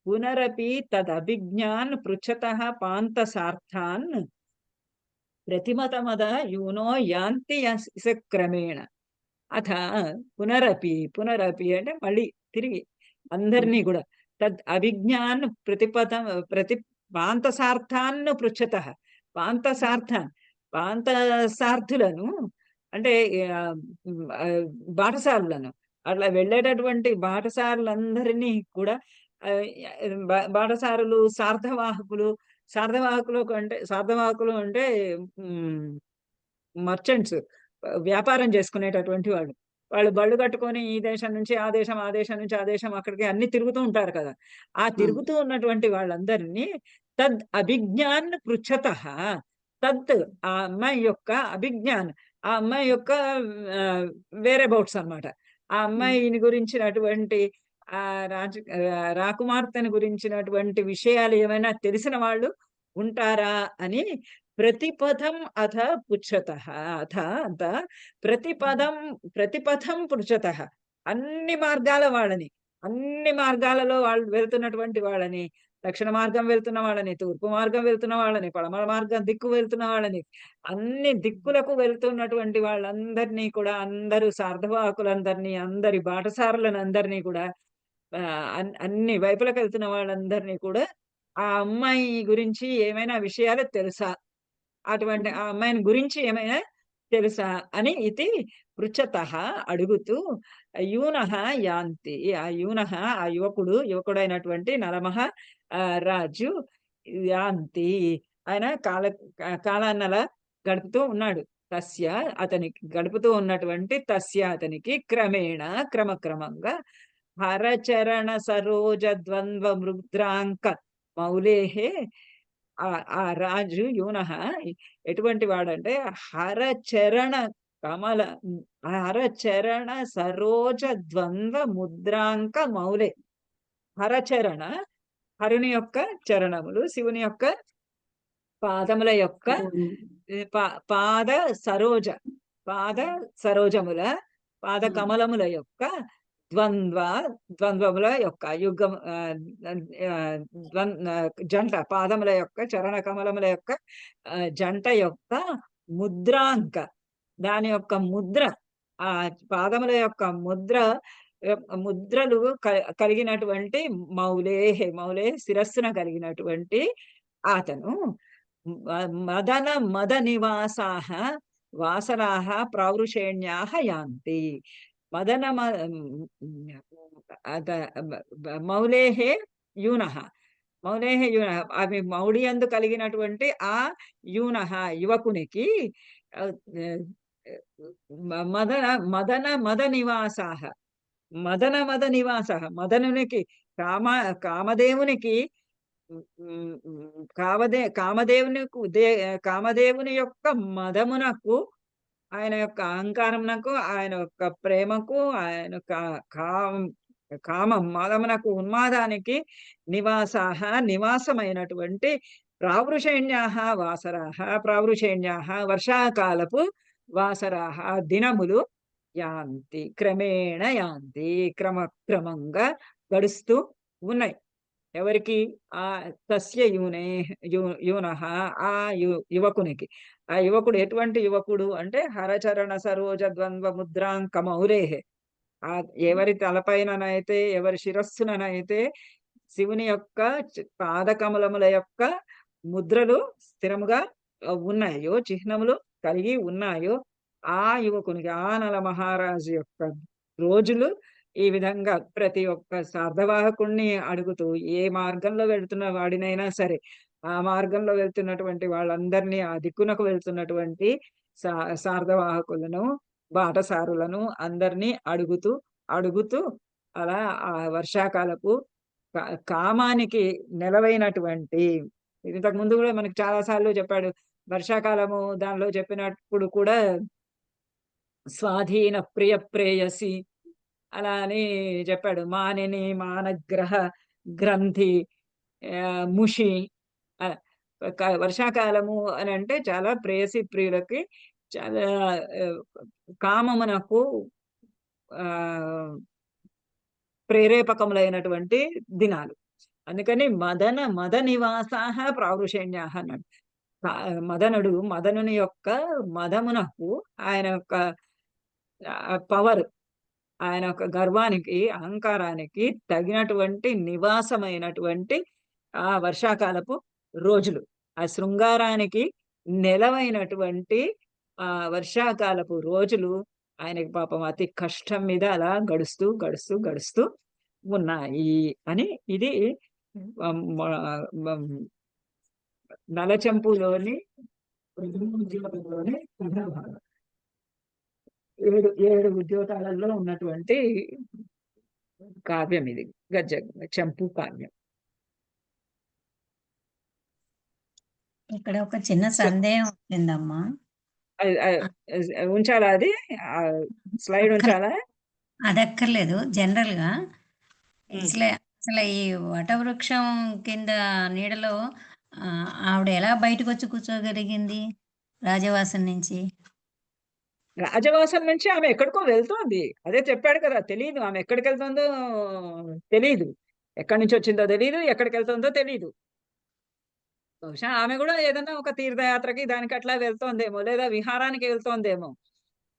పునరపి తదభిజ్ఞాన్ పృచ్చతః పాంథసార్థాన్ ప్రతిమతమద యూనో యాంతి క్రమేణ. అథ పునరపి అంటే మళ్ళీ తిరిగి అందరినీ కూడా తద్ అభిజ్ఞాన్ పాంథసార్థాన్ పృచ్చతః. పాంథసార్థులను అంటే బాటసారులను, అట్లా వెళ్ళేటటువంటి బాటసారులందరినీ కూడా బాటసారులు సార్థవాహకులు అంటే మర్చెంట్స్, వ్యాపారం చేసుకునేటటువంటి వాళ్ళు బళ్ళు కట్టుకొని ఈ దేశం నుంచి ఆ దేశం, ఆ దేశం నుంచి ఆ దేశం, అక్కడికి అన్ని తిరుగుతూ ఉంటారు కదా. ఆ తిరుగుతూ ఉన్నటువంటి వాళ్ళందరినీ తద్ అభిజ్ఞాన్ పృచ్చతః. తత్ ఆ అమ్మాయి యొక్క అభిజ్ఞాన్, ఆ అమ్మాయి యొక్క వేరే బౌట్స్ అన్నమాట. ఆ అమ్మాయిని గురించినటువంటి ఆ రాకుమార్తెను గురించినటువంటి విషయాలు ఏమైనా తెలిసిన వాళ్ళు ఉంటారా అని ప్రతిపథం అథ పుచ్చతః అథ అంత ప్రతిపథం పృచ్చతః అన్ని మార్గాల వాళ్ళని, అన్ని మార్గాలలో వాళ్ళు వెళ్తున్నటువంటి వాళ్ళని, దక్షిణ మార్గం వెళ్తున్న వాళ్ళని, తూర్పు మార్గం వెళ్తున్న వాళ్ళని, పడమర మార్గం దిక్కు వెళ్తున్న వాళ్ళని, అన్ని దిక్కులకు వెళ్తున్నటువంటి వాళ్ళందరినీ కూడా, అందరూ సార్ధవాహకులందరినీ, అందరి బాటసారులను అందరినీ కూడా, అన్ని వైపులకు వెళ్తున్న వాళ్ళందరినీ కూడా ఆ అమ్మాయి గురించి ఏమైనా విషయాలు తెలుసా, అటువంటి ఆ అమ్మాయిని గురించి ఏమైనా తెలుసా అని ఇది పృచ్చతః అడుగుతూ యూనః యాంతి, ఆ యూనః ఆ యువకుడైనటువంటి నలమహ రాజు యాంతి ఆయన కాలాన్ని అలా గడుపుతూ ఉన్నాడు. తస్య అతనికి గడుపుతూ ఉన్నటువంటి అతనికి క్రమక్రమంగా హరచరణ సరోజ ద్వంద్వ మృద్రాంక మౌలేహే ఆ రాజు యూనః ఎటువంటి వాడంటే హరచరణ సరోజ ద్వంద్వ ముద్రాంక మౌలే. హరచరణ, హరుని యొక్క చరణములు, శివుని యొక్క పాదముల యొక్క పాద సరోజముల, పాద కమలముల యొక్క ద్వంద్వముల యొక్క జంట, పాదముల యొక్క చరణ కమలముల యొక్క జంట యొక్క ముద్రాంక, దాని యొక్క ముద్ర, ఆ పాదముల యొక్క ముద్రలు కలిగినటువంటి మౌలే శిరస్సున కలిగినటువంటి అతను మద నివాసాః వాసనాః ప్రావృషేణ్యాః యాంతి. మౌలేహే యూనః అవి మౌడి యందు కలిగినటువంటి ఆ యూనః యువకునికి మద నివాసాః మదనునికి కామదేవునికి కామదేవుని యొక్క మదమునకు, ఆయన యొక్క అహంకారమునకు, ఆయన యొక్క ప్రేమకు, ఆయన మదమునకు, ఉన్మాదానికి నివాసమైనటువంటి ప్రావృషేణ్యాః వాసరాః, వర్షాకాలపు వాసరాః దినములు క్రమేణ యాంతి క్రమంగా గడుస్తూ ఉన్నాయి. ఎవరికి? ఆ తస్య యూనః ఆ యువకునికి. ఆ యువకుడు ఎటువంటి యువకుడు అంటే హరచరణ సరోజ ద్వంద్వ ముద్రాంక మౌలేహే. ఎవరి తలపైననైతే, ఎవరి శిరస్సుననైతే శివుని యొక్క పాదకమలముల యొక్క ముద్రలు స్థిరముగా ఉన్నాయో, చిహ్నములు కలిగి ఉన్నాయో, ఆ యువకునికి, ఆ నల మహారాజు యొక్క రోజులు ఈ విధంగా ప్రతి ఒక్క సార్ధవాహకుణ్ణి అడుగుతూ, ఏ మార్గంలో వెళ్తున్న వాడినైనా సరే, ఆ మార్గంలో వెళ్తున్నటువంటి వాళ్ళందరినీ, ఆ దిక్కునకు వెళ్తున్నటువంటి సార్ధవాహకులను, బాటసారులను అందరినీ అడుగుతూ అలా ఆ వర్షాకాలపు కామానికి నెలవైనటువంటి, ఇంతకు ముందు కూడా మనకి చాలా సార్లు చెప్పాడు. వర్షాకాలము దానిలో చెప్పినప్పుడు కూడా స్వాధీన ప్రియ ప్రేయసి అలా అని చెప్పాడు. మానిని, మానగ్రహ, గ్రంథి, ముషి. వర్షాకాలము అని అంటే చాలా ప్రేయసి ప్రియులకి చాలా కామమునకు ప్రేరేపకములైనటువంటి దినాలు. అందుకని మద నివాసాః ప్రావృషేణ్యాః అన్నాడు. మదనుని యొక్క మదమునకు, ఆయన యొక్క పవర్, ఆయన యొక్క గర్వానికి, అహంకారానికి తగినటువంటి నివాసమైనటువంటి ఆ వర్షాకాలపు రోజులు, ఆ శృంగారానికి నెలవైనటువంటి ఆ వర్షాకాలపు రోజులు ఆయనకి పాపం అతి కష్టం మీద అలా గడుస్తూ ఉన్నాయి అని ఇది నలచెంపులోని ఏడు ఉద్యోగాలలో ఉన్నటువంటి కావ్యం ఇది, చెంపు కావ్యం. ఇక్కడ ఒక చిన్న సందేహం వచ్చిందమ్మా. ఉంచాలా అది? స్లైడ్ ఉంచాలా? అది అక్కర్లేదు. జనరల్ గా అసలు ఈ వటవృక్షం కింద నీడలో ఆవిడ ఎలా బయటకు వచ్చి కూర్చోగలిగింది రాజవాసం నుంచి? రాజవాసం నుంచి ఆమె ఎక్కడికో వెళ్తోంది. అదే చెప్పాడు కదా! తెలీదు. ఆమె ఎక్కడికెళ్తుందో తెలీదు. ఎక్కడి నుంచి వచ్చిందో తెలీదు. ఎక్కడికెళ్తుందో తెలీదు. బహుశా ఆమె గూడా ఏదన్నా ఒక తీర్థయాత్రకి దానికి అట్లా వెళ్తోందేమో. లేదా విహారానికి వెళ్తోందేమో.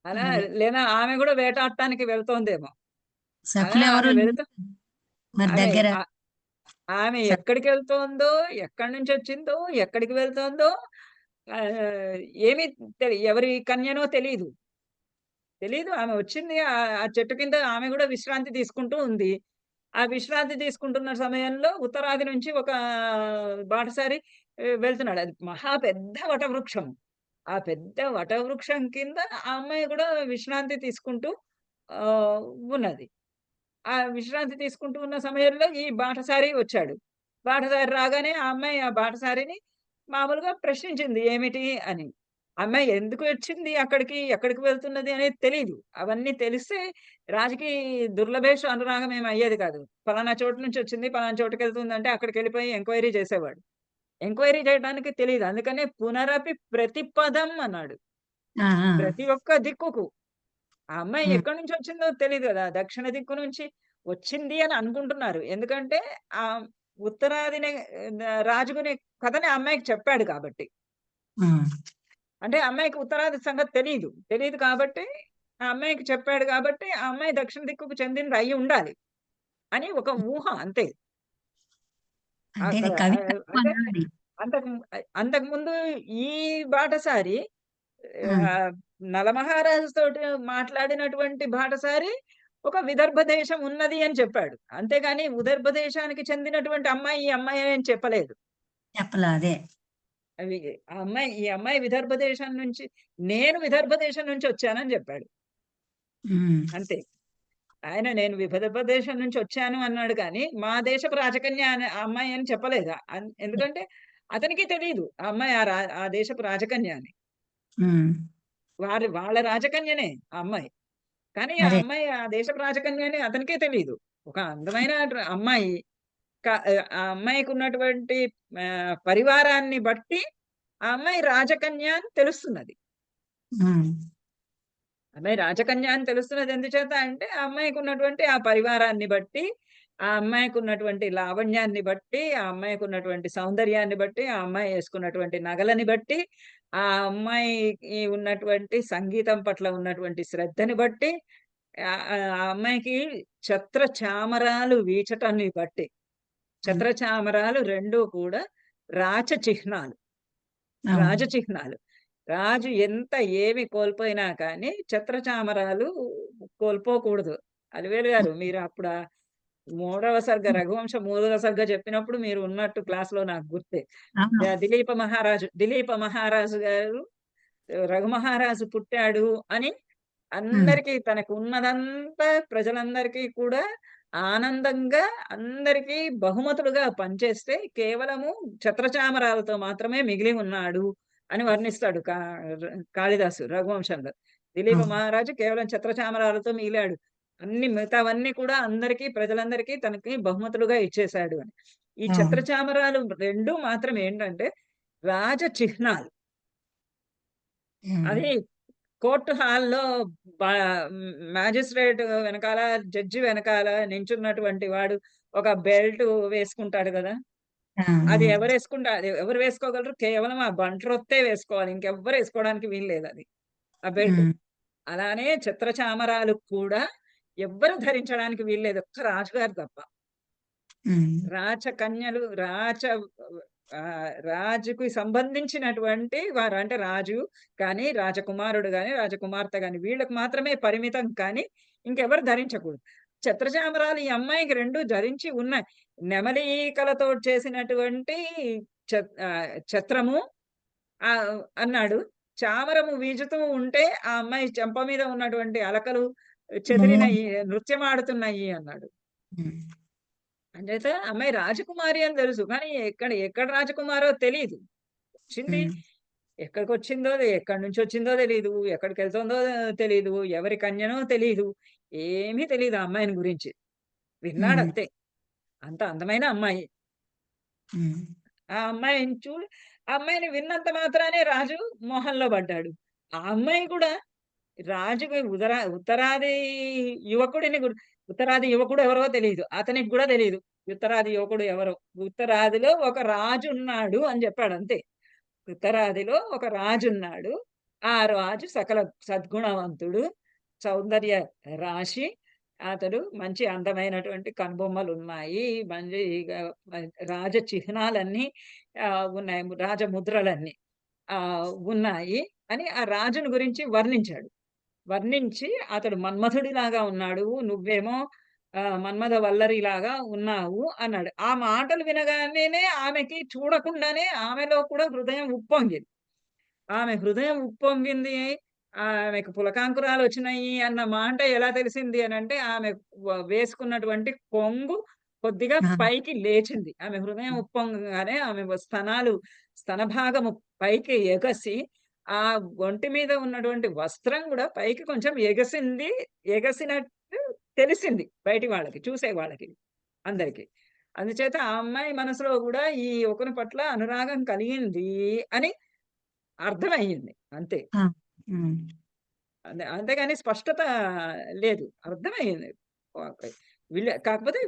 అలా అదే. లేదా ఆమె గూడా వేటాడటానికి వెళ్తోందేమో. అలా సఖులెవరు ఆమె లేరు మరి ఆమె దగ్గర? ఆహ్, ఆమె స ఎక్కడికెళ్తోందో, ఎక్కడి నుంచొచ్చిందో, ఎక్కడికి వెళ్తోందో ఆహ్, ఏమీ ఎవరి కన్యనో తెలీదు. తెలీదు. ఆమె వచ్చింది ఆ చెట్టు కింద ఆమె గూడా విశ్రాంతి తీసుకుంటూ ఉంది. ఆ విశ్రాంతి తీసుకుంటున్న సమయంలో ఉత్తరాది నుంచి ఒక బాటసారి వెళ్తున్నాడు. అది మహా పెద్ద వటవృక్షం. ఆ పెద్ద వటవృక్షం కింద ఆ అమ్మాయి గూడా విశ్రాంతి తీసుకుంటూ ఆహ్, ఉన్నది. ఆ విశ్రాంతి తీసుకుంటూ ఉన్న సమయంలో ఈ బాటసారి వచ్చాడు. బాటసారి రాగానే ఆ అమ్మాయి ఆ బాటసారిని మామూలుగా ప్రశ్నించింది ఏమిటి అని. ఆ అమ్మాయి ఎందుకు వచ్చింది అక్కడికి, ఎక్కడికి వెళ్తున్నది అనేది తెలీదు. అవన్నీ తెలిస్తే రాజుకి దుర్లభేషు అనురాగం ఏమి అయ్యేది కాదు. పలానా చోటు నుంచి వచ్చింది, పలానా చోటుకెళ్తుందంటే అక్కడికెళ్ళిపోయి ఎంక్వైరీ చేసేవాడు. ఎంక్వైరీ చేయడానికి తెలీదు. అందుకనే పునరపి ప్రతిపదం అన్నాడు. ఆ! ఆ! ప్రతి ఒక్క దిక్కుకు. ఆ అమ్మాయి హ్మ్. ఎక్కడి నుంచి వచ్చిందో తెలీదు గదా! దక్షిణ దిక్కు నుంచి వచ్చింది అని అనుకుంటున్నారు. ఎందుకంటే ఆహ్, ఉత్తరాదినే రాజుకునే కథని ఆ అమ్మాయికి చెప్పాడు కాబట్టి. హ్మ్. అంటే ఆ అమ్మాయికి ఉత్తరాది సంగతి తెలీదు. తెలీదు కాబట్టి ఆ అమ్మాయికి చెప్పాడు కాబట్టి ఆ అమ్మాయి దక్షిణ దిక్కుకు చెందినది అయ్యి ఉండాలి అని ఒక ఊహ అంతే. అంటే ఇది అక్కడ అంటే కవిత్వమా అది? అంతకుముందు ఈ బాటసారి హ్మ్. ఆహ్, నలమహారాజుతోటి మాట్లాడినటువంటి బాటసారి ఒక విదర్భ దేశం ఉన్నది అని చెప్పాడు. అంతేగాని విదర్భ దేశానికి చెందినటువంటి అమ్మాయి ఈ అమ్మాయి అని చెప్పలేదు. చెప్పలా అదే. అవి ఈ అమ్మాయి విదర్భ దేశం నుంచి నేను విదర్భ దేశం నుంచి వచ్చానని చెప్పాడు. హ్మ్. అంతే. ఆయన నేను విదర్భ దేశం నుంచి వచ్చాను అన్నాడు గానీ, మా దేశపు రాజకన్య అనే ఆ అమ్మాయి అని చెప్పలేదు. ఎందుకంటే అతనికి తెలీదు. ఆ అమ్మాయి ఆ దేశపు రాజకన్య అని. హ్మ్. వాళ్ళ రాజకన్యనే ఆ అమ్మాయి. కానీ ఆ అదే. అమ్మాయి ఆ దేశపు రాజకన్య అని అతనికే తెలీదు. ఒక అందమైన అమ్మాయి ఆ అమ్మాయికున్నటువంటి పరివారాన్ని బట్టి ఆ అమ్మాయి రాజకన్య అని తెలుస్తున్నది. హ్మ్. అమ్మాయి రాజకన్య అని తెలుస్తున్నది ఎందుచేత అంటే, ఆ అమ్మాయికున్నటువంటి ఆ పరివారాన్ని బట్టి, ఆ అమ్మాయికున్నటువంటి లావణ్యాన్ని బట్టి, ఆ అమ్మాయికున్నటువంటి సౌందర్యాన్ని బట్టి, ఆ అమ్మాయి యేసుకున్నటువంటి నగలని బట్టి, ఆ అమ్మాయికి ఉన్నటువంటి సంగీతం పట్ల ఉన్నటువంటి శ్రద్ధని బట్టి, ఆ అమ్మాయికి ఛత్ర చామరాలు వీచటాన్ని బట్టి, హ్మ్. ఛత్ర చామరాలు 2 కూడా రాచ చిహ్నాలు. అవును. రాజచిహ్నాలు. రాజు ఎంత ఏమి కోల్పోయినా కానీ ఛత్రచామరాలు కోల్పోకూడదు. అలివేలు గారు మీరు అప్పుడు మూడవ సర్గ హ్మ్. రఘువంశం మూడవ సర్గ చెప్పినప్పుడు మీరు ఉన్నట్టు క్లాస్‌లో నాకు గుర్తే. అవును. దిలీప మహారాజు గారు రఘుమహారాజు పుట్టాడు అని హ్మ్. అందరికీ తనకు ఉన్నదంతా ప్రజలందరికీ కూడా ఆనందంగా అందరికీ బహుమతులుగా పంచేస్తే కేవలము ఛత్రచామరాలతో మాత్రమే మిగిలి ఉన్నాడు అని వర్ణిస్తాడు కాళిదాసు రఘువంశంలో. దిలీప అవును. మహారాజు కేవలం ఛత్రచామరాలతో మిగిలాడు. మిగతావన్నీ కూడా ప్రజలందరికీ తనకి బహుమతులుగా ఇచ్చేశాడు అని. ఈ అవును. ఛత్రచామరాలు 2 మాత్రం ఏంటంటే రాజ చిహ్నాలు. హ్మ్. అది కోర్ట్ హాల్‌లో బా మ్యాజిస్ట్రేట్ వెనకాల, జడ్జి వెనకాల నించున్నటువంటి వాడు ఒక బెల్ట్ వేసుకుంటాడు గదా! ఆ! ఆ! అది ఎవరు వేసుకోగలరు? కేవలం ఆ బంట్రొత్తే వేసుకోవాలి. ఇంకెవ్వరు ఏసుకోవడానికి వీల్లేదది. ఆ బెల్ట్. హ్మ్. అలానే ఛత్రచామరాలు కూడా ఎవ్వరు ధరించడానికి వీల్లేదు. ఒక్క రాజుగారు తప్ప. హ్మ్. రాచకన్యలు రాజుకి సంబంధించినటువంటి వారు అంటే రాజు కానీ, రాజకుమారుడు గాని, రాజకుమార్తె గాని వీళ్ళకి మాత్రమే పరిమితం కానీ, ఇంకెవరు ధరించకూడదు. ఛత్రచామరాలు ఈ అమ్మాయికి 2 ధరించి ఉన్నాయి. నెమలి ఈకలతో చేసినటువంటి ఛత్రము అన్నాడు. చామరము వీజుతూ ఉంటే ఆ అమ్మాయి చెంప మీద ఉన్నటువంటి అలకలు మూన్ చెదిరినయి, నృత్యమాడుతున్నాయి అన్నాడు. హ్మ్. అంచేత అమ్మాయి రాజకుమారి అని తెలుసు. కానీ ఎక్కడ రాజకుమారో తెలీదు. వచ్చింది. హ్మ్. ఎక్కడికొచ్చిందో, ఎక్కడి నుంచొచ్చిందో తెలీదు. ఎక్కడికెళ్తుందో తెలీదు. ఎవరి కన్యనో తెలీదు. ఏమీ తెలీదు ఆ అమ్మాయిని గురించి. హ్మ్. విన్నాడంతే. అంత అందమైన అమ్మాయి. హ్మ్. ఆ అమ్మాయిని ఆ అమ్మాయిని విన్నంత మాత్రానే రాజు మోహంలో పడ్డాడు. ఆ అమ్మాయి కూడా రాజుకి ఉత్తరాది యువకుడిని ఉత్తరాది యువకుడు ఎవరో తెలీదు. అతనికి కూడా తెలీదు. ఉత్తరాది యువకుడు ఎవరో. ఉత్తరాదిలో ఒక రాజు ఉన్నాడు అని చెప్పాడు అంతే. ఉత్తరాదిలో ఒక రాజున్నాడు. ఆ రాజు సకల సద్గుణవంతుడు, సౌందర్య రాశి. అతడు మంచి అందమైనటువంటి కనుబొమ్మలున్నాయి. మంచి రాజ చిహ్నాలన్నీ ఉన్నాయి. రాజముద్రలన్నీ ఉన్నాయి అని ఆ రాజుని గురించి వర్ణించాడు. వర్ణించి అతడు మన్మథుడిలాగా ఉన్నాడు. నువ్వేమో మన్మథ వల్లరిలాగా ఉన్నావు అన్నాడు. ఆ మాటలు వినగానేనే ఆమెకి చూడకుండానే ఆమెలో కూడా హృదయం ఉప్పొంగింది. ఆమె హృదయం ఉప్పొంగింది. ఆమెకు పులకాంకురాలొచ్చినాయి అన్న మాట ఎలా తెలిసింది అనంటే, ఆమె వేసుకున్నటువంటి కొంగు కొద్దిగా ఆ, పైకి లేచింది. ఆమె హృదయం ఉప్పొంగగానే ఆమె స్తనభాగము పైకి ఎగసి, ఆ ఒంటి మీద ఉన్నటువంటి వస్త్రం గూడా పైకి కొంచెం ఎగసింది. ఎగసినట్టు తెలిసింది బయటి వాళ్ళకి, చూసే వాళ్ళకి అందరికి. అందుచేత ఆ అమ్మాయి మనసులో గూడా ఈ యువకుని పట్ల అనురాగం కలిగింది అని అర్థమయ్యింది. అంతే. ఆ, ఉమ్. అంతేగాని స్పష్టత లేదు. అర్థమయ్యింది. ఓకే. కాకపోతే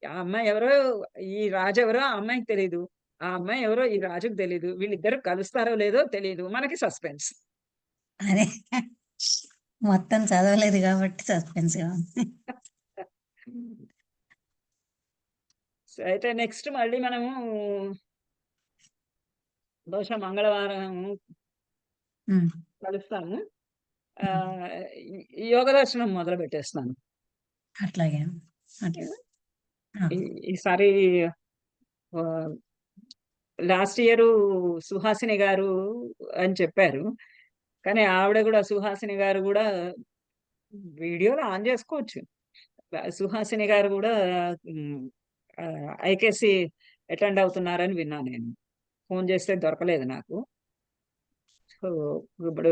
ఆ అమ్మాయి ఎవరో, ఈ రాజెవరో ఆ అమ్మాయికి తెలీదు. ఆ అమ్మాయి ఎవరో ఈ రాజుకి తెలీదు. వీళ్ళిద్దరు కలుస్తారో లేదో తెలీదు. మనకి సస్పెన్స్. అదే మొత్తం చదవలేదు కాబట్టి సస్పెన్స్ గా ఉంది. అయితే నెక్స్ట్ మళ్ళీ మనము బహుశా మంగళవారం ఉమ్, కలుస్తాము. యోగ దర్శనం మొదలు పెట్టేస్తున్నాను. అట్లాగే అట్లా ఆ, ఈసారి లాస్ట్ ఇయర్ సుహాసిని గారు అని చెప్పారు. కానీ ఆవిడ కూడా, సుహాసిని గారు కూడా వీడియోలో ఆన్ చేసుకోవచ్చు. సుహాసిని గారు కూడా ఐకేసి అటెండ్ అవుతున్నారని విన్నాను నేను. ఫోన్ చేస్తే దొరకలేదు నాకు. సో ఇప్పుడు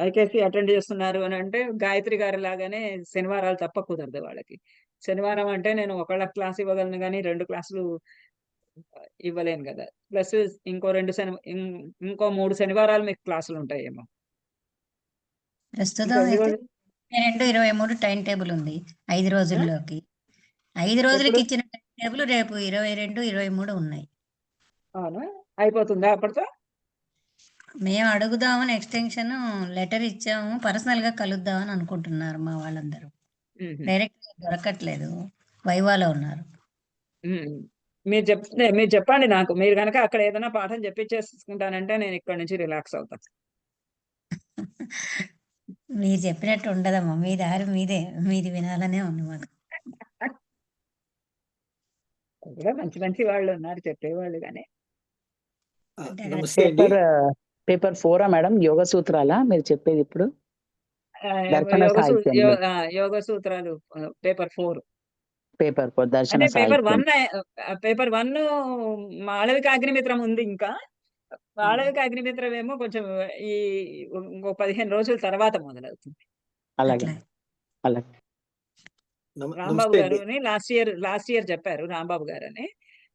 ఐకేసి అటెండ్ చేస్తున్నారు అని అంటే, గాయత్రి గారి లాగానే శనివారాలు తప్ప కుదరదు వాళ్ళకి. శనివారం అంటే నేను ఒకళ్ళ క్లాస్ ఇవ్వగలను కానీ 2 క్లాసులు ఇవ్వలేను కదా. ప్లస్ ఇంకో 3 శనివారాలు మీకు క్లాసులు ఉంటాయేమో. ప్రస్తుతం ఇంకా ఎన్ని అయితే రోజులు? 22, 23 టైం టేబుల్ ఉంది 5 రోజుల్లోకి. 5 రోజులకి ఎప్పుడు? ఇచ్చిన టైం టేబుల్ రేపు 22, 23 ఉన్నాయి. అవునా? అయిపోతుందా అప్పటితో? మేము అడుగుదామని ఎక్స్టెన్షన్ లెటర్ ఇచ్చాము. పర్సనల్ గా కలుద్దామని అనుకుంటున్నారు మా వాళ్ళందరూ. మ్మ్. డైరెక్ట్ గా దొరకట్లేదు, వైవాలో ఉన్నారు. మ్మ్. మీరు చెప్పండి నాకు. మీరు కనుక అక్కడ ఏదైనా పాఠం చెప్పించేసుకుంటానంటే నేను ఇక్కడ నుంచి రిలాక్స్ అవుతాను. మీరు చెప్పినట్టు ఉండదమ్మా, మీ దారి మీదే, మీది వినాలనే ఉంది మాకు. కూడా మంచి మంచి వాళ్ళు ఉన్నారు చెప్పేవాళ్ళు కానీ. అంటే నమస్తే అండి. పేపర్ 4 మేడం, యోగ సూత్రాలా మీరు చెప్పేది ఇప్పుడు? దర్శన సాహిత్యంలో యోగ సూత్రాలు పేపర్ 4. పేపర్ 4 దర్శన అంటే పేపర్ సాహిత్యం. 1 మాళవిక అగ్నిమిత్రం ఉంది ఇంకా. మాళవిక అగ్నిమిత్రం ఏమో కొంచెం ఈ ఇంకో 15 రోజుల తర్వాత మొదలవుతుంది. అలాగే అట్లా అలాగే. రాంబాబు నమస్తే అండి. గారు లాస్ట్ ఇయర్ చెప్పారు. రాంబాబు గారు అని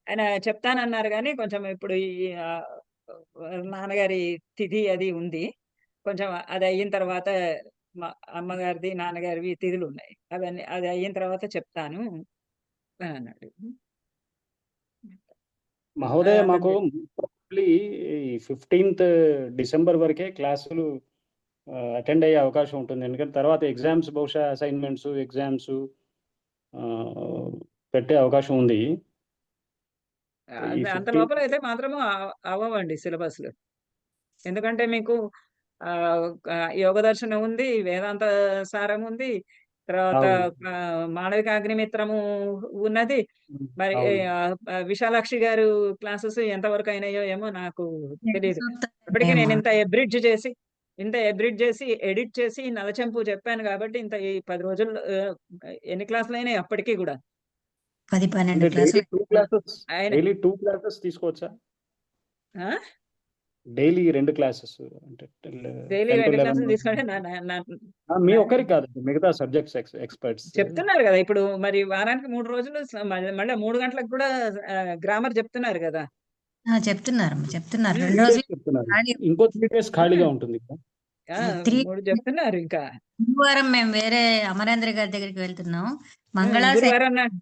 ఆయన చెప్తానన్నారు కానీ కొంచెం ఇప్పుడు ఈ నాన్నగారి తిథి అది ఉంది. కొంచెం అది అయిన తర్వాత మా అమ్మగారిది, నాన్నగారివి తిథులు ఉన్నాయి. అది అయిన తర్వాత చెప్తాను అని అన్నాడు. మహోదయ, అతను మాకు ప్రాబబ్లీ 15th డిసెంబర్ వరకే క్లాసులు అటెండ్ అయ్యే అవకాశం ఉంటుంది. ఎందుకంటే తర్వాత ఎగ్జామ్స్, బహుశా అసైన్మెంట్స్, ఎగ్జామ్స్ పెట్టే అవకాశం ఉంది. ఈ అంత 15th లోపల అయితే మాత్రము అవ్వవండి సిలబస్లు. ఎందుకంటే మీకు యోగ దర్శనం ఉంది, వేదాంత సారం ఉంది, తర్వాత అవును. మాళవిక అగ్నిమిత్రము ఉన్నది. మరి అవును. విశాలాక్షి గారు క్లాసెస్ ఎంతవరకు అయినాయో ఏమో నాకు తెలియదు. ఇప్పటికీ నేను ఏమో. ఇంత ఎబ్రిడ్జ్ చేసి ఎడిట్ చేసి నలచెంపు చెప్పాను కాబట్టి ఇంత ఈ 10 రోజుల్లో ఎన్ని క్లాసులు అయినాయి అప్పటికీ కూడా. 10-12 అంటే క్లాసులు. డైలీ 2 క్లాసెస్ ఆయన డైలీ 2 క్లాసెస్ తీసుకోవచ్చా? ఆ? డైలీ 2 క్లాసెస్ అంటే డైలీ 10 to 2 క్లాసులు 11 తీసుకుంటే మీ ఒక్కరికి కాదు, మిగతా సబ్జెక్ట్స్ ఎక్స్‌పర్ట్స్. చెప్తున్నారు కదా! ఇప్పుడు మరి వారానికి 3 రోజులు మళ్ళా 3 గంటలకు కూడా గ్రామర్ చెప్తున్నారు కదా! చెప్తున్నారమ్మా, చెప్తున్నారు. 2 3 రోజులు డేస్ చెప్తున్నారు. ఖాళీ. ఇంకో 3 డేస్ ఖాళీగా ఉంటుంది కదా! 3 3 చెప్తున్నారు ఇంకా. గురువారం మేము వేరే అమరేంద్ర గారి దగ్గరికి వెళ్తున్నాం. మంగళ శని గురువారం నాడు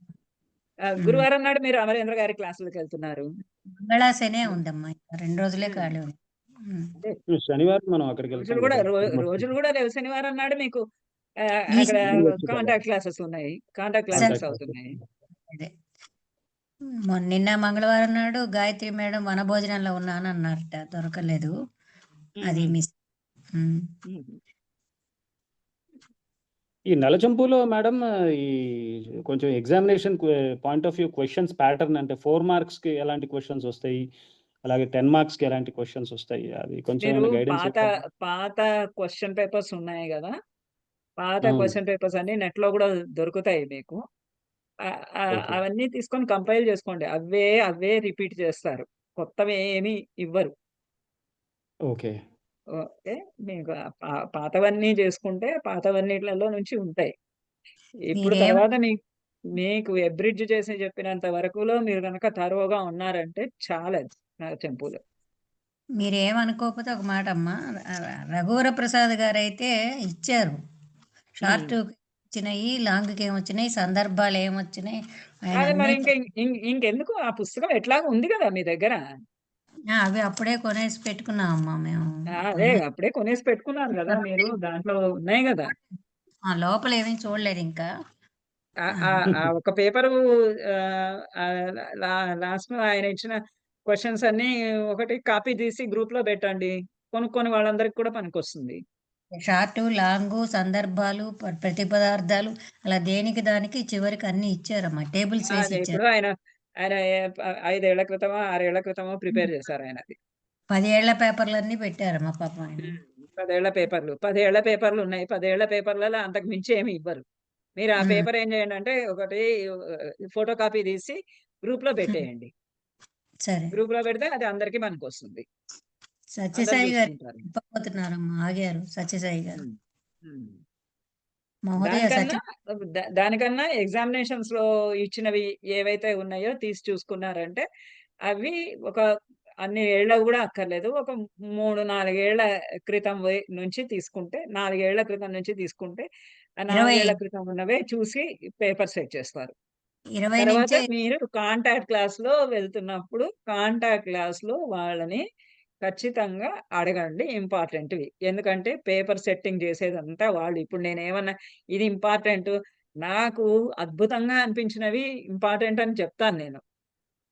గురువారం నాడు మీరు అమరేంద్ర గారి క్లాసులకు వెళ్తున్నారు. మంగళ శనే ఉందమ్మా. 2 రోజులే ఖాళీ ఉంది. శనివారం మనం అక్కడికి రోజులు వెళ్తాం కూడా కదా. రోజులు కూడా లేవు. శనివారం నాడు మీకు ఈ అక్కడ శనివారం కాంటాక్ట్ క్లాసెస్ ఉన్నాయి. కాంటాక్ట్ క్లాసెస్ అవుతున్నాయి. అదే నిన్న మంగళవారం నాడు గాయత్రి మేడం వనభోజనంలో ఉన్నాను అన్నారట, దొరకలేదు. అది మిస్. ఈ నలచంపులో మేడం ఈ కొంచెం examination point of view questions pattern అంటే 4 మార్క్స్‌కి ఎలాంటి క్వశ్చన్స్ వస్తాయి? అలాగే 10 మార్క్స్‌కి ఎలాంటి క్వశ్చన్స్ వస్తాయి? అది కొంచెం మీరు ఏమైనా గైడెన్స్ పాత క్వశ్చన్ పేపర్స్ ఉన్నాయి కదా! పాత అవును. క్వశ్చన్ పేపర్స్ అన్ని నెట్‌లో కూడా దొరుకుతాయి మీకు. ఓకే. అవన్నీ తీసుకొని కంపైల్ చేసుకోండి. అవే రిపీట్ చేస్తారు. కొత్తవి ఏమి ఇవ్వరు. ఓకే. ఓకే. మీకు పాతవన్నీ చేసుకుంటే పాతవన్నిట్లలో నుంచి ఉంటాయి. ఇప్పుడు మీరేం తర్వాత మీకు ఎబ్రిడ్జ్ చేసి చెప్పినంత వరకులో మీరు గనక థరోగా ఉన్నారంటే చాలది చెంపులు. మీరేమనుకోకపోతే ఒక మాట అమ్మా, రఘువర ప్రసాద్ గారు అయితే ఇచ్చారు. షార్ట్ వచ్చినాయి, లాంగ్కి ఏమొచ్చినాయి, సందర్భాలు ఏమొచ్చినాయి, ఆయన అదే మరి అన్ని ఇంకెందుకు ఆ పుస్తకం ఎట్లాగో ఉంది కదా మీ దగ్గర. అవి అప్పుడే కొనేసి పెట్టుకున్నామమ్మా మేము. అదే అప్పుడే కొనేసి పెట్టుకున్నారు కదా మీరు. దాంట్లో ఉన్నాయి కదా. లోపల ఏమీ చూడలేదు ఇంకా. ఒక పేపరు లాస్ట్‌లో ఆయన ఇచ్చిన క్వెషన్స్ అన్నీ ఒకటి కాపీ తీసి గ్రూప్‌లో పెట్టండి. కొనుక్కొని వాళ్ళందరికి కూడా పనికొస్తుంది. షార్ట్, లాంగ్, సందర్భాలు, ప్రతిపదార్థాలు అలా దేనికి దానికి చివరికి అన్ని ఇచ్చారమ్మా. టేబుల్స్ వేసి అదే ఇచ్చారు. ఇప్పుడు ఆయన 5 ఏళ్ల క్రితమో, 6 ఏళ్ల క్రితమో ప్రిపేర్ చేశారు ఆయనది. 10 ఏళ్ల పేపర్లన్నీ పెట్టారమ్మా పాపం ఆయన. 10 ఏళ్ల పేపర్లు. 10 ఏళ్ల పేపర్లు ఉన్నాయి. 10 ఏళ్ల పేపర్లలో అంతకు మించి ఏమి ఇవ్వరు. మీరు ఆ పేపర్ ఏం చేయండి అంటే ఒకటి ఫోటో కాపీ తీసి గ్రూప్‌లో పెట్టేయండి. సరే. గ్రూప్‌లో పెడితే అది అందరికీ పనికొస్తుంది. అందరూ సత్యసాయి గారు చూసుకుంటారు. చెప్పబోతున్నారమ్మా, ఆగారు సత్యసాయి గారు. హ్మ్. మహోదయ దానికన్నా ఎగ్జామినేషన్స్‌లో ఇచ్చినవి ఏవైతే ఉన్నాయో తీసి చూసుకున్నారంటే అవి ఒక అన్ని ఏళ్ళవి గూడా అక్కర్లేదు. ఒక 3, 4 ఏళ్ల క్రితం నుంచి తీసుకుంటే 4 ఏళ్ల క్రితం నుంచి తీసుకుంటే ఆ 4 20 ఏళ్ల క్రితం ఉన్నవే చూసి పేపర్ సెట్ చేస్తారు. 20 తర్వాత నుంచే మీరు కాంటాక్ట్ క్లాస్‌లో వెళ్తున్నప్పుడు కాంటాక్ట్ క్లాస్‌లో వాళ్ళని ఖచ్చితంగా అడగండి ఇంపార్టెంట్‌వి. ఎందుకంటే పేపర్ సెట్టింగ్ చేసేదంతా వాళ్ళు. ఇప్పుడు నేనేమన్నా ఇది ఇంపార్టెంట్, నాకు అద్భుతంగా అనిపించినవి ఇంపార్టెంట్ అని చెప్తాను నేను.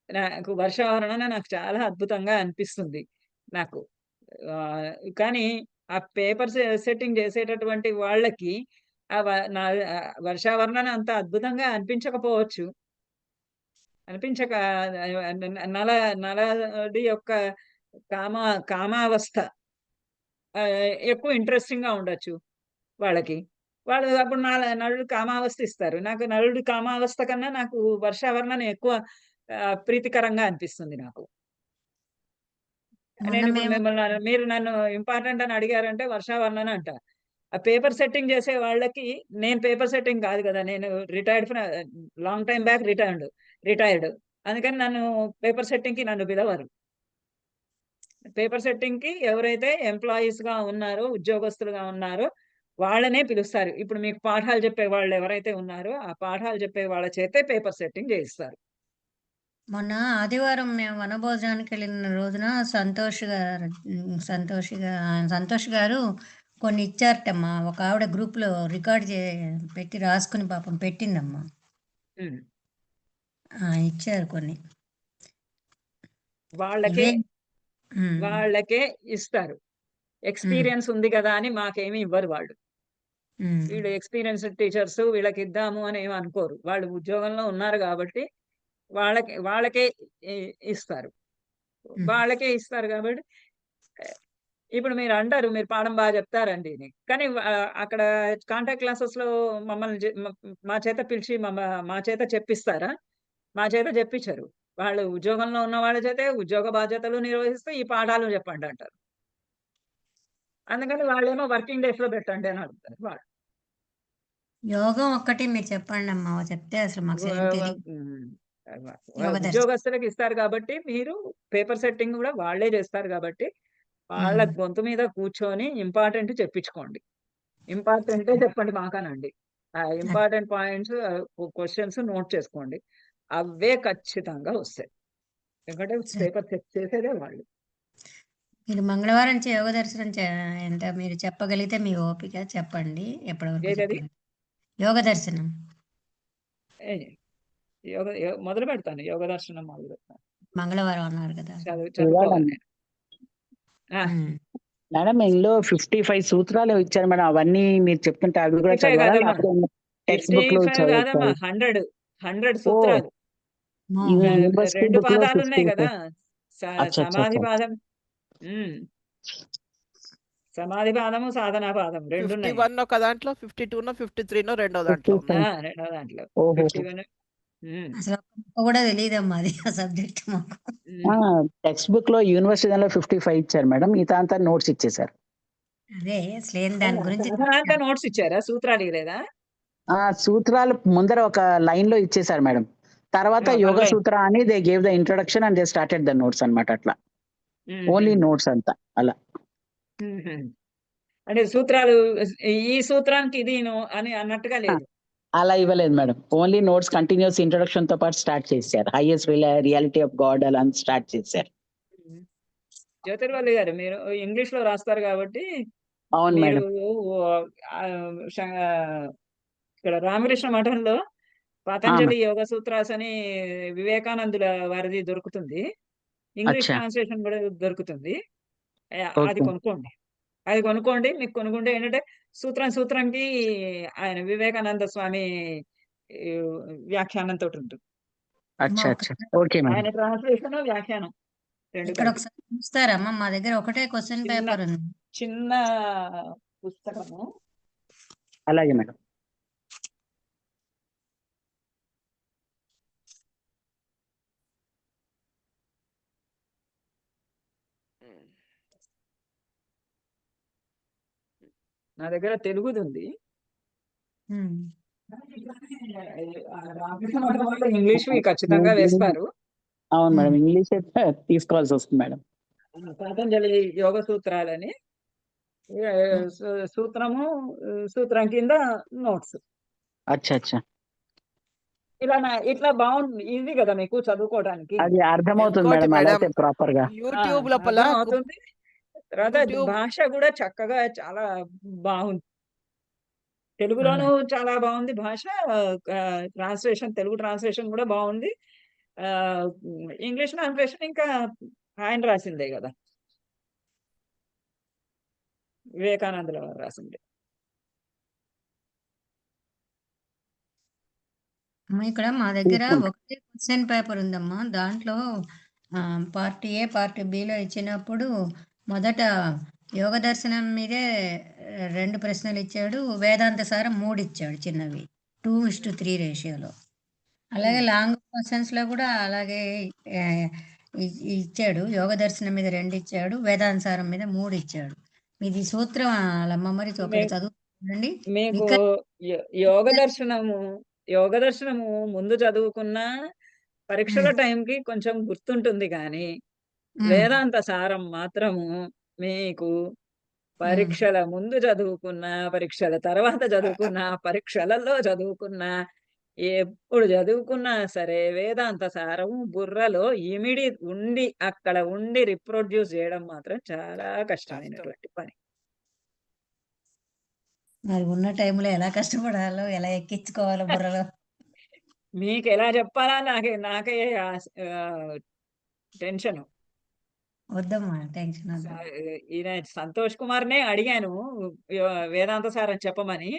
నాకు వర్షావరణన నాకు చాలా అద్భుతంగా అనిపిస్తుంది నాకు. కానీ ఆ పేపర్ సెట్టింగ్ చేసేటటువంటి వాళ్ళకి ఆ వ నా వర్షావరణన అంత అద్భుతంగా అనిపించకపోవచ్చు. అనిపించక నల నలుడి యొక్క కామ కామావస్థ ఎక్కువ ఇంట్రెస్టింగ్‌గా ఉండొచ్చు వాళ్ళకి. వాళ్ళు అప్పుడు నలుడు కామావస్థ ఇస్తారు. నాకు నలుడి కామావస్థ కన్నా నాకు వర్షావరణం ఎక్కువ ప్రీతికరంగా అనిపిస్తుంది నాకు. మొన్న నేనిప్పుడు మేము మీరు నన్ను ఇంపార్టెంట్ అని అడిగారంటే వర్షావరణం అంటా. ఆ పేపర్ సెట్టింగ్ చేసే వాళ్ళకి నేను పేపర్ సెట్టింగ్ కాదు గదా! నేను లాంగ్ టైమ్ బ్యాక్ రిటైర్డ్. అందుకని నన్ను పేపర్ సెట్టింగ్‌కి నన్ను పిలవరు. పేపర్ సెట్టింగ్‌కి ఎవరైతే ఎంప్లాయీస్‌గా ఉన్నారో, ఉద్యోగస్తులుగా ఉన్నారో వాళ్ళనే పిలుస్తారు. ఇప్పుడు మీకు పాఠాలు చెప్పే వాళ్ళు ఎవరైతే ఉన్నారో, ఆ పాఠాలు చెప్పే వాళ్ళ చేతే పేపర్ సెట్టింగ్ చేయిస్తారు. మొన్న ఆదివారం మేము వనభోజనానికి వెళ్ళిన రోజున సంతోష్ గారు కొన్ని ఇచ్చారటమ్మా. ఒక ఆవిడ గ్రూప్లో రికార్డ్ పెట్టి రాసుకుని పాపం పెట్టిందమ్మా. హ్మ్. ఇచ్చారు కొన్ని. వాళ్ళకే ఇవే వాళ్ళకే ఇస్తారు. ఎక్స్‌పీరియన్స్ ఉంది గదా! అని మాకేమి ఇవ్వరు వాళ్ళు. వీళ్ళు ఎక్స్‌పీరియన్స్‌డ్ టీచర్స్ వీళ్ళకిద్దాము అని ఏమి అనుకోరు. వాళ్ళు ఉద్యోగంలో ఉన్నారు గాబట్టి వాళ్ళకే ఇస్తారు. వాళ్ళకే ఇస్తారు గాబట్టి ఇప్పుడు మీరంటారు మీరు పాఠం బాగా చెప్తారండి అని. కానీ అక్కడ కాంటాక్ట్ క్లాసెస్‌లో మమ్మల్ని మా చేత పిలిచి మా చేత చెప్పిస్తారా? మా చేత చెప్పించరు. వాళ్ళు ఉద్యోగంలో ఉన్న వాళ్ళ చేతే ఉద్యోగ బాధ్యతలు నిర్వహిస్తూ ఈ పాఠాలు చెప్పండి అంటారు. అందుకని వాళ్ళేమో వర్కింగ్ డేస్ లో పెట్టండి అని అడుగుతారు వాళ్ళు. యోగం ఒక్కటి మీరు చెప్పండి అమ్మా, చెప్తే అసలు మాకు ఏం తెలియదు. యోగ దర్శనం ఉద్యోగస్తులకు ఇస్తారు కాబట్టి మీరు పేపర్ సెట్టింగ్ కూడా వాళ్ళే చేస్తారు కాబట్టి వాళ్ళ గొంతు మీద కూర్చొని ఇంపార్టెంట్ చెప్పించుకోండి. ఇంపార్టెంటే చెప్పండి మాకనండి. ఆ ఇంపార్టెంట్ పాయింట్స్ క్వశ్చన్స్ నోట్ చేసుకోండి. అవే ఖచ్చితంగా వస్తాయి. ఎందుకంటే పేపర్ చెక్ చేసేదే వాళ్ళు. మీరు మంగళవారం యోగ దర్శనం ఎంత మీరు చెప్పగలిగితే మీ ఓపిక చెప్పండి. ఎప్పటివరకు ఏదది చెప్పగలరు? యోగ దర్శనం మొదలు పెడతాను. యోగ దర్శనం మొదలు పెడతాను. మంగళవారం అన్నారు కదా. చదువుకోవాలి నేను. మేడం ఇందులో 55 సూత్రాలు ఇచ్చారు మేడం. అవన్నీ మీరు చెప్తుంటే అవి కూడా 55 చదవాలా? కాదమ్మా, లేకపోతే టెక్స్ట్ బుక్ లో 55 కాదమ్మా, చదవాలి? 100 సూత్రాలు. యూనివర్సిటీ 2 బుక్ లో పాదాలు ఉన్నాయి 50. కదా, అచ్చా సమాధి పాదం, సమాధి పాదము, సాధనా పాదం 2 ఉన్నాయి. 51 ఒక దాంట్లో, 52 53 రెండో దాంట్లో ఉన్నాయి. రెండో దాంట్లో ఓహో 51. అసలు ఒక్క ముక్క కూడా తెలియదమ్మా అది ఆ సబ్జెక్ట్ మాకు. టెక్స్ట్ బుక్ లో యూనివర్సిటీ దానిలో 55 ఇచ్చారు మేడం. మిగతా అంతా నోట్స్ ఇచ్చేసారు. అదే అసలు ఏం దాని గురించి సాధనాంతా నోట్స్ ఇచ్చారా? సూత్రాలు ఇవ్వలేదా? సూత్రాలు ముందర ఒక లైన్ లో ఇచ్చేసారు మేడం. తర్వాత యోగ online. సూత్ర అని they gave the introduction and they started the notes అన్నమాట. అట్లా ఓన్లీ నోట్స్ అంతా అలా. అంటే సూత్రాలు ఈ సూత్రానికి ఇది అని అన్నట్టుగా లేదు. అలా ఇవ్వలేదు madam. Only notes continuous introduction తో పాటు స్టార్ట్ చేశారు. హైయెస్ట్ రియాలిటీ ఆఫ్ గాడ్ అలా స్టార్ట్ చేశారు. జ్యోతిర్వల్లి గారు, మీరు ఇంగ్లీష్ లో రాస్తారు కాబట్టి అవును మీరు మేడం. ఇక్కడ రామకృష్ణ మఠంలో పతంజలి యోగ సూత్రాస్ అని వివేకానందుల వారిది దొరుకుతుంది. ఇంగ్లీష్ అచ్చా. ట్రాన్స్లేషన్ కూడా దొరుకుతుంది. అది ఓకే. కొనుక్కోండి. మీకు కొనుక్కుంటే ఏంటంటే సూత్రంకి ఆయన వివేకానంద స్వామి వ్యాఖ్యానంతో ఉంటుంది. అచ్చా అచ్చా. Okay madam. ఆయన ట్రాన్స్లేషన్, వ్యాఖ్యానం 2 ఇక్కడ కలిపి. ఒకసారి చూస్తారమ్మా, మా దగ్గర ఒకటే క్వశ్చన్ చిన్న పేపర్ ఉంది. చిన్న పుస్తకము. అలాగే మేడం. నా దగ్గర తెలుగుది ఉంది. రామకృష్ణ మఠం వల్ల ఇంగ్లీష్ ఖచ్చితంగా వేస్తారు. అవును మేడం, ఇంగ్లీష్ తీసుకోవాల్సి వస్తుంది మేడం. పతంజలి యోగ సూత్రాలని సూత్రం కింద నోట్స్. అచ్చా అచ్చా. ఇట్లా బాగుంది, ఈజీ కదా మీకు చదువుకోవడానికి. అది అర్థమవుతుంది ఇంకోటి మేడం, అలా మేడం, ప్రాపర్ గా. యూట్యూబ్ లోపల అవుతుంది. తర్వాత భాష కూడా చక్కగా చాలా బాగుంది. తెలుగులోనూ చాలా బాగుంది భాష. ట్రాన్స్లేషన్, తెలుగు ట్రాన్స్లేషన్ కూడా బాగుంది. ఇంగ్లీష్ ట్రాన్స్లేషన్ ఇంకా ఆయన రాసిందే కదా, వివేకానందుల వారు రాసిందే. ఇక్కడ మా దగ్గర ఒకటే క్వశ్చన్ పేపర్ ఉందమ్మా. దాంట్లో పార్ట్ ఏ పార్ట్ బిలో ఇచ్చినప్పుడు మొదట యోగ దర్శనం మీదే 2 ప్రశ్నలు ఇచ్చాడు, వేదాంత సారం 3 ఇచ్చాడు చిన్నవి, 2:3 రేషియోలో. అలాగే లాంగ్ క్వశ్చన్స్ లో కూడా అలాగే ఇచ్చాడు. యోగ దర్శనం మీద 2 ఇచ్చాడు, వేదాంత సారం మీద 3 ఇచ్చాడు. మీది సూత్రం అలమ్మ, మరి ఒకటి చదువుకోండి. మీకు యోగ దర్శనము ముందు చదువుకున్న పరీక్షల టైంకి కొంచెం గుర్తుంటుంది, కానీ వేదాంత సారం మాత్రము మీకు పరీక్షల ముందు చదువుకున్న, పరీక్షల తర్వాత చదువుకున్న, పరీక్షలలో చదువుకున్న, ఎప్పుడు చదువుకున్నా సరే వేదాంత సారం బుర్రలో ఇమిడి ఉండి అక్కడ ఉండి రిప్రొడ్యూస్ చేయడం మాత్రం చాలా కష్టమైనటువంటి పని. మరి ఉన్న టైంలో ఎలా కష్టపడాలో, ఎలా ఎక్కించుకోవాలో బుర్రలో మీకు ఎలా చెప్పాలా నాకే టెన్షన్. వద్దమ్మా టెన్షన్ వద్దు. ఈయన సంతోష్ కుమార్నే అడిగాను వేదాంత సారం చెప్పమని.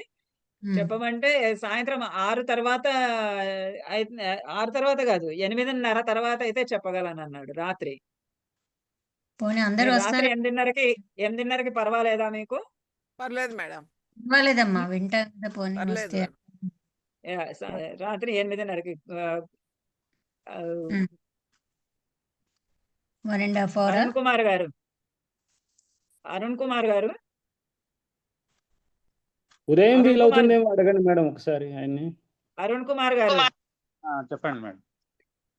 చెప్పమంటే సాయంత్రం 6 తర్వాత 6 తర్వాత కాదు, 8:30 తర్వాత అయితే చెప్పగలను అన్నాడు రాత్రి. పోనీ అందరూ రాత్రి వస్తారు. 8:30కి పర్వాలేదా మీకు? పర్లేదు మేడం, పర్వాలేదమ్మా, వింటాం కదా. పోనీ పర్లేదు వస్తే రాత్రి 8:30కి 1.5 అవరా? అరుణ్ కుమార్ గారు, అరుణ్ కుమార్ గారు, ఉదయం అరుణ్ కుమార్ వీలవుతుందేమో అడగండి మేడం ఒకసారి ఆయన్ని. అరుణ్ కుమార్ గారు, చెప్పండి మేడం.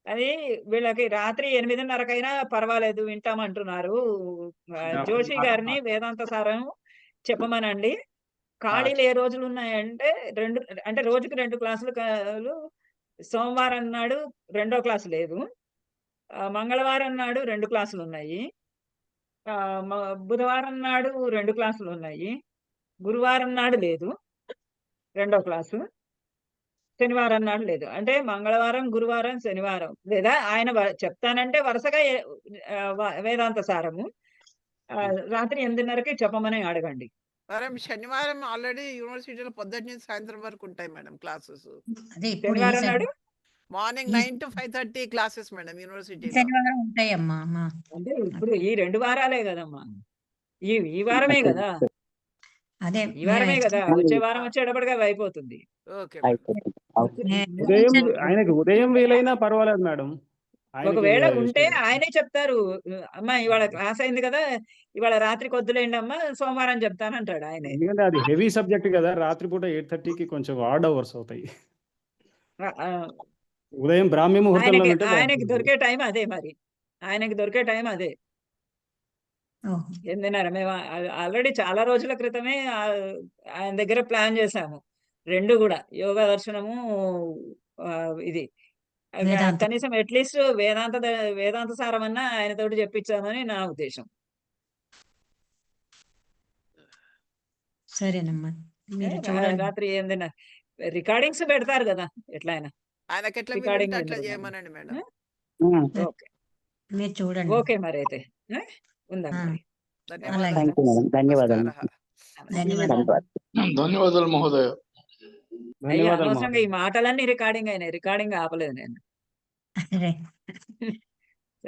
అది వీళ్ళకి రాత్రి 8:30కైనా పర్వాలేదు వింటామంటున్నారు. జోషి గారిని వేదాంత సారం చెప్పమనండి. ఖాళీలు ఏ రోజులు ఉన్నాయంటే అంటే రోజుకి 2 క్లాసులు సోమవారం నాడు రెండో క్లాసు లేదు. మంగళవారం నాడు 2 క్లాసులు ఉన్నాయి. బుధవారం నాడు 2 క్లాసులు ఉన్నాయి. గురువారం నాడు లేదు రెండో క్లాసు. శనివారం నాడు లేదు. అంటే మంగళవారం, గురువారం, శనివారం లేదా ఆయన చెప్తానంటే వరుసగా వేదాంత సారము రాత్రి 8:30కి చెప్పమని అడగండి. మేడం శనివారం ఆల్రెడీ యూనివర్సిటీలో పొద్దున్న నుంచి సాయంత్రం వరకు ఉంటాయి మేడం క్లాసెస్. అదే ఇప్పుడు ఈ శనివారం నాడు మార్నింగ్ 9 to 5:30 క్లాసెస్ మేడం యూనివర్సిటీలో. శనివారం ఉంటాయమ్మా అమ్మా. అంటే ఇప్పుడు ఈ 2 వారాలే కదమ్మా, ఈ వారమే కదా, అదే ఈ వారమే కదా, వచ్చే వారం వచ్చేటప్పటికి అవి అయిపోతుంది. ఓకే ఉదయం ఆయనకి ఉదయం వీలైనా పర్వాలేదు మేడం. ఒకవేళ ఉంటే ఆయనే చెప్తారు, అమ్మా ఇవాళ క్లాస్ అయింది కదా, ఇవాళ రాత్రి కొద్దులేండి అమ్మా, సోమవారం చెప్తానంటాడు ఆయనే. ఎందుకంటే అది హెవీ సబ్జెక్ట్ కదా, రాత్రిపూట 8:30కి కొంచెం ఆడ్ అవర్స్ అవుతాయి. ఉదయం బ్రాహ్మీ ముహూర్తంలో వింటే ఆయనకి దొరికే టైం అదే, మరి ఆయనకి దొరికే టైం అదే. 8:30 మేము ఆల్రెడీ చాలా రోజుల క్రితమే ఆయన దగ్గర ప్లాన్ చేశాము. 2 కూడా యోగా దర్శనము, ఇది వేదాంతం. కనీసం అట్లీస్ట్ వేదాంత సారమన్నా ఆయనతోటి చెప్పించామని నా ఉద్దేశం. సరేనమ్మా మీరు చూడండి. రాత్రి 8:30 రికార్డింగ్స్ పెడతారు కదా ఎట్లయినా. ఆయనకి ఎట్లా రికార్డింగ్ వీలుంటే అట్లా వినరు. చేయమనండి మేడం. ఓకే మీరు చూడండి. ఓకే మరి అయితే ఉందాం మరి. ధన్యవాదాలు. థ్యాంక్ యూ మేడం, ధన్యవాదాలు. నమస్కారः. ధన్యవాదాలు మహోదయ. అయ్యా ధన్యవాదాలు అనవసరంగా ఈ మాటలన్నీ రికార్డింగ్ అయినాయి, రికార్డింగ్ ఆపలేదు నేను. అరే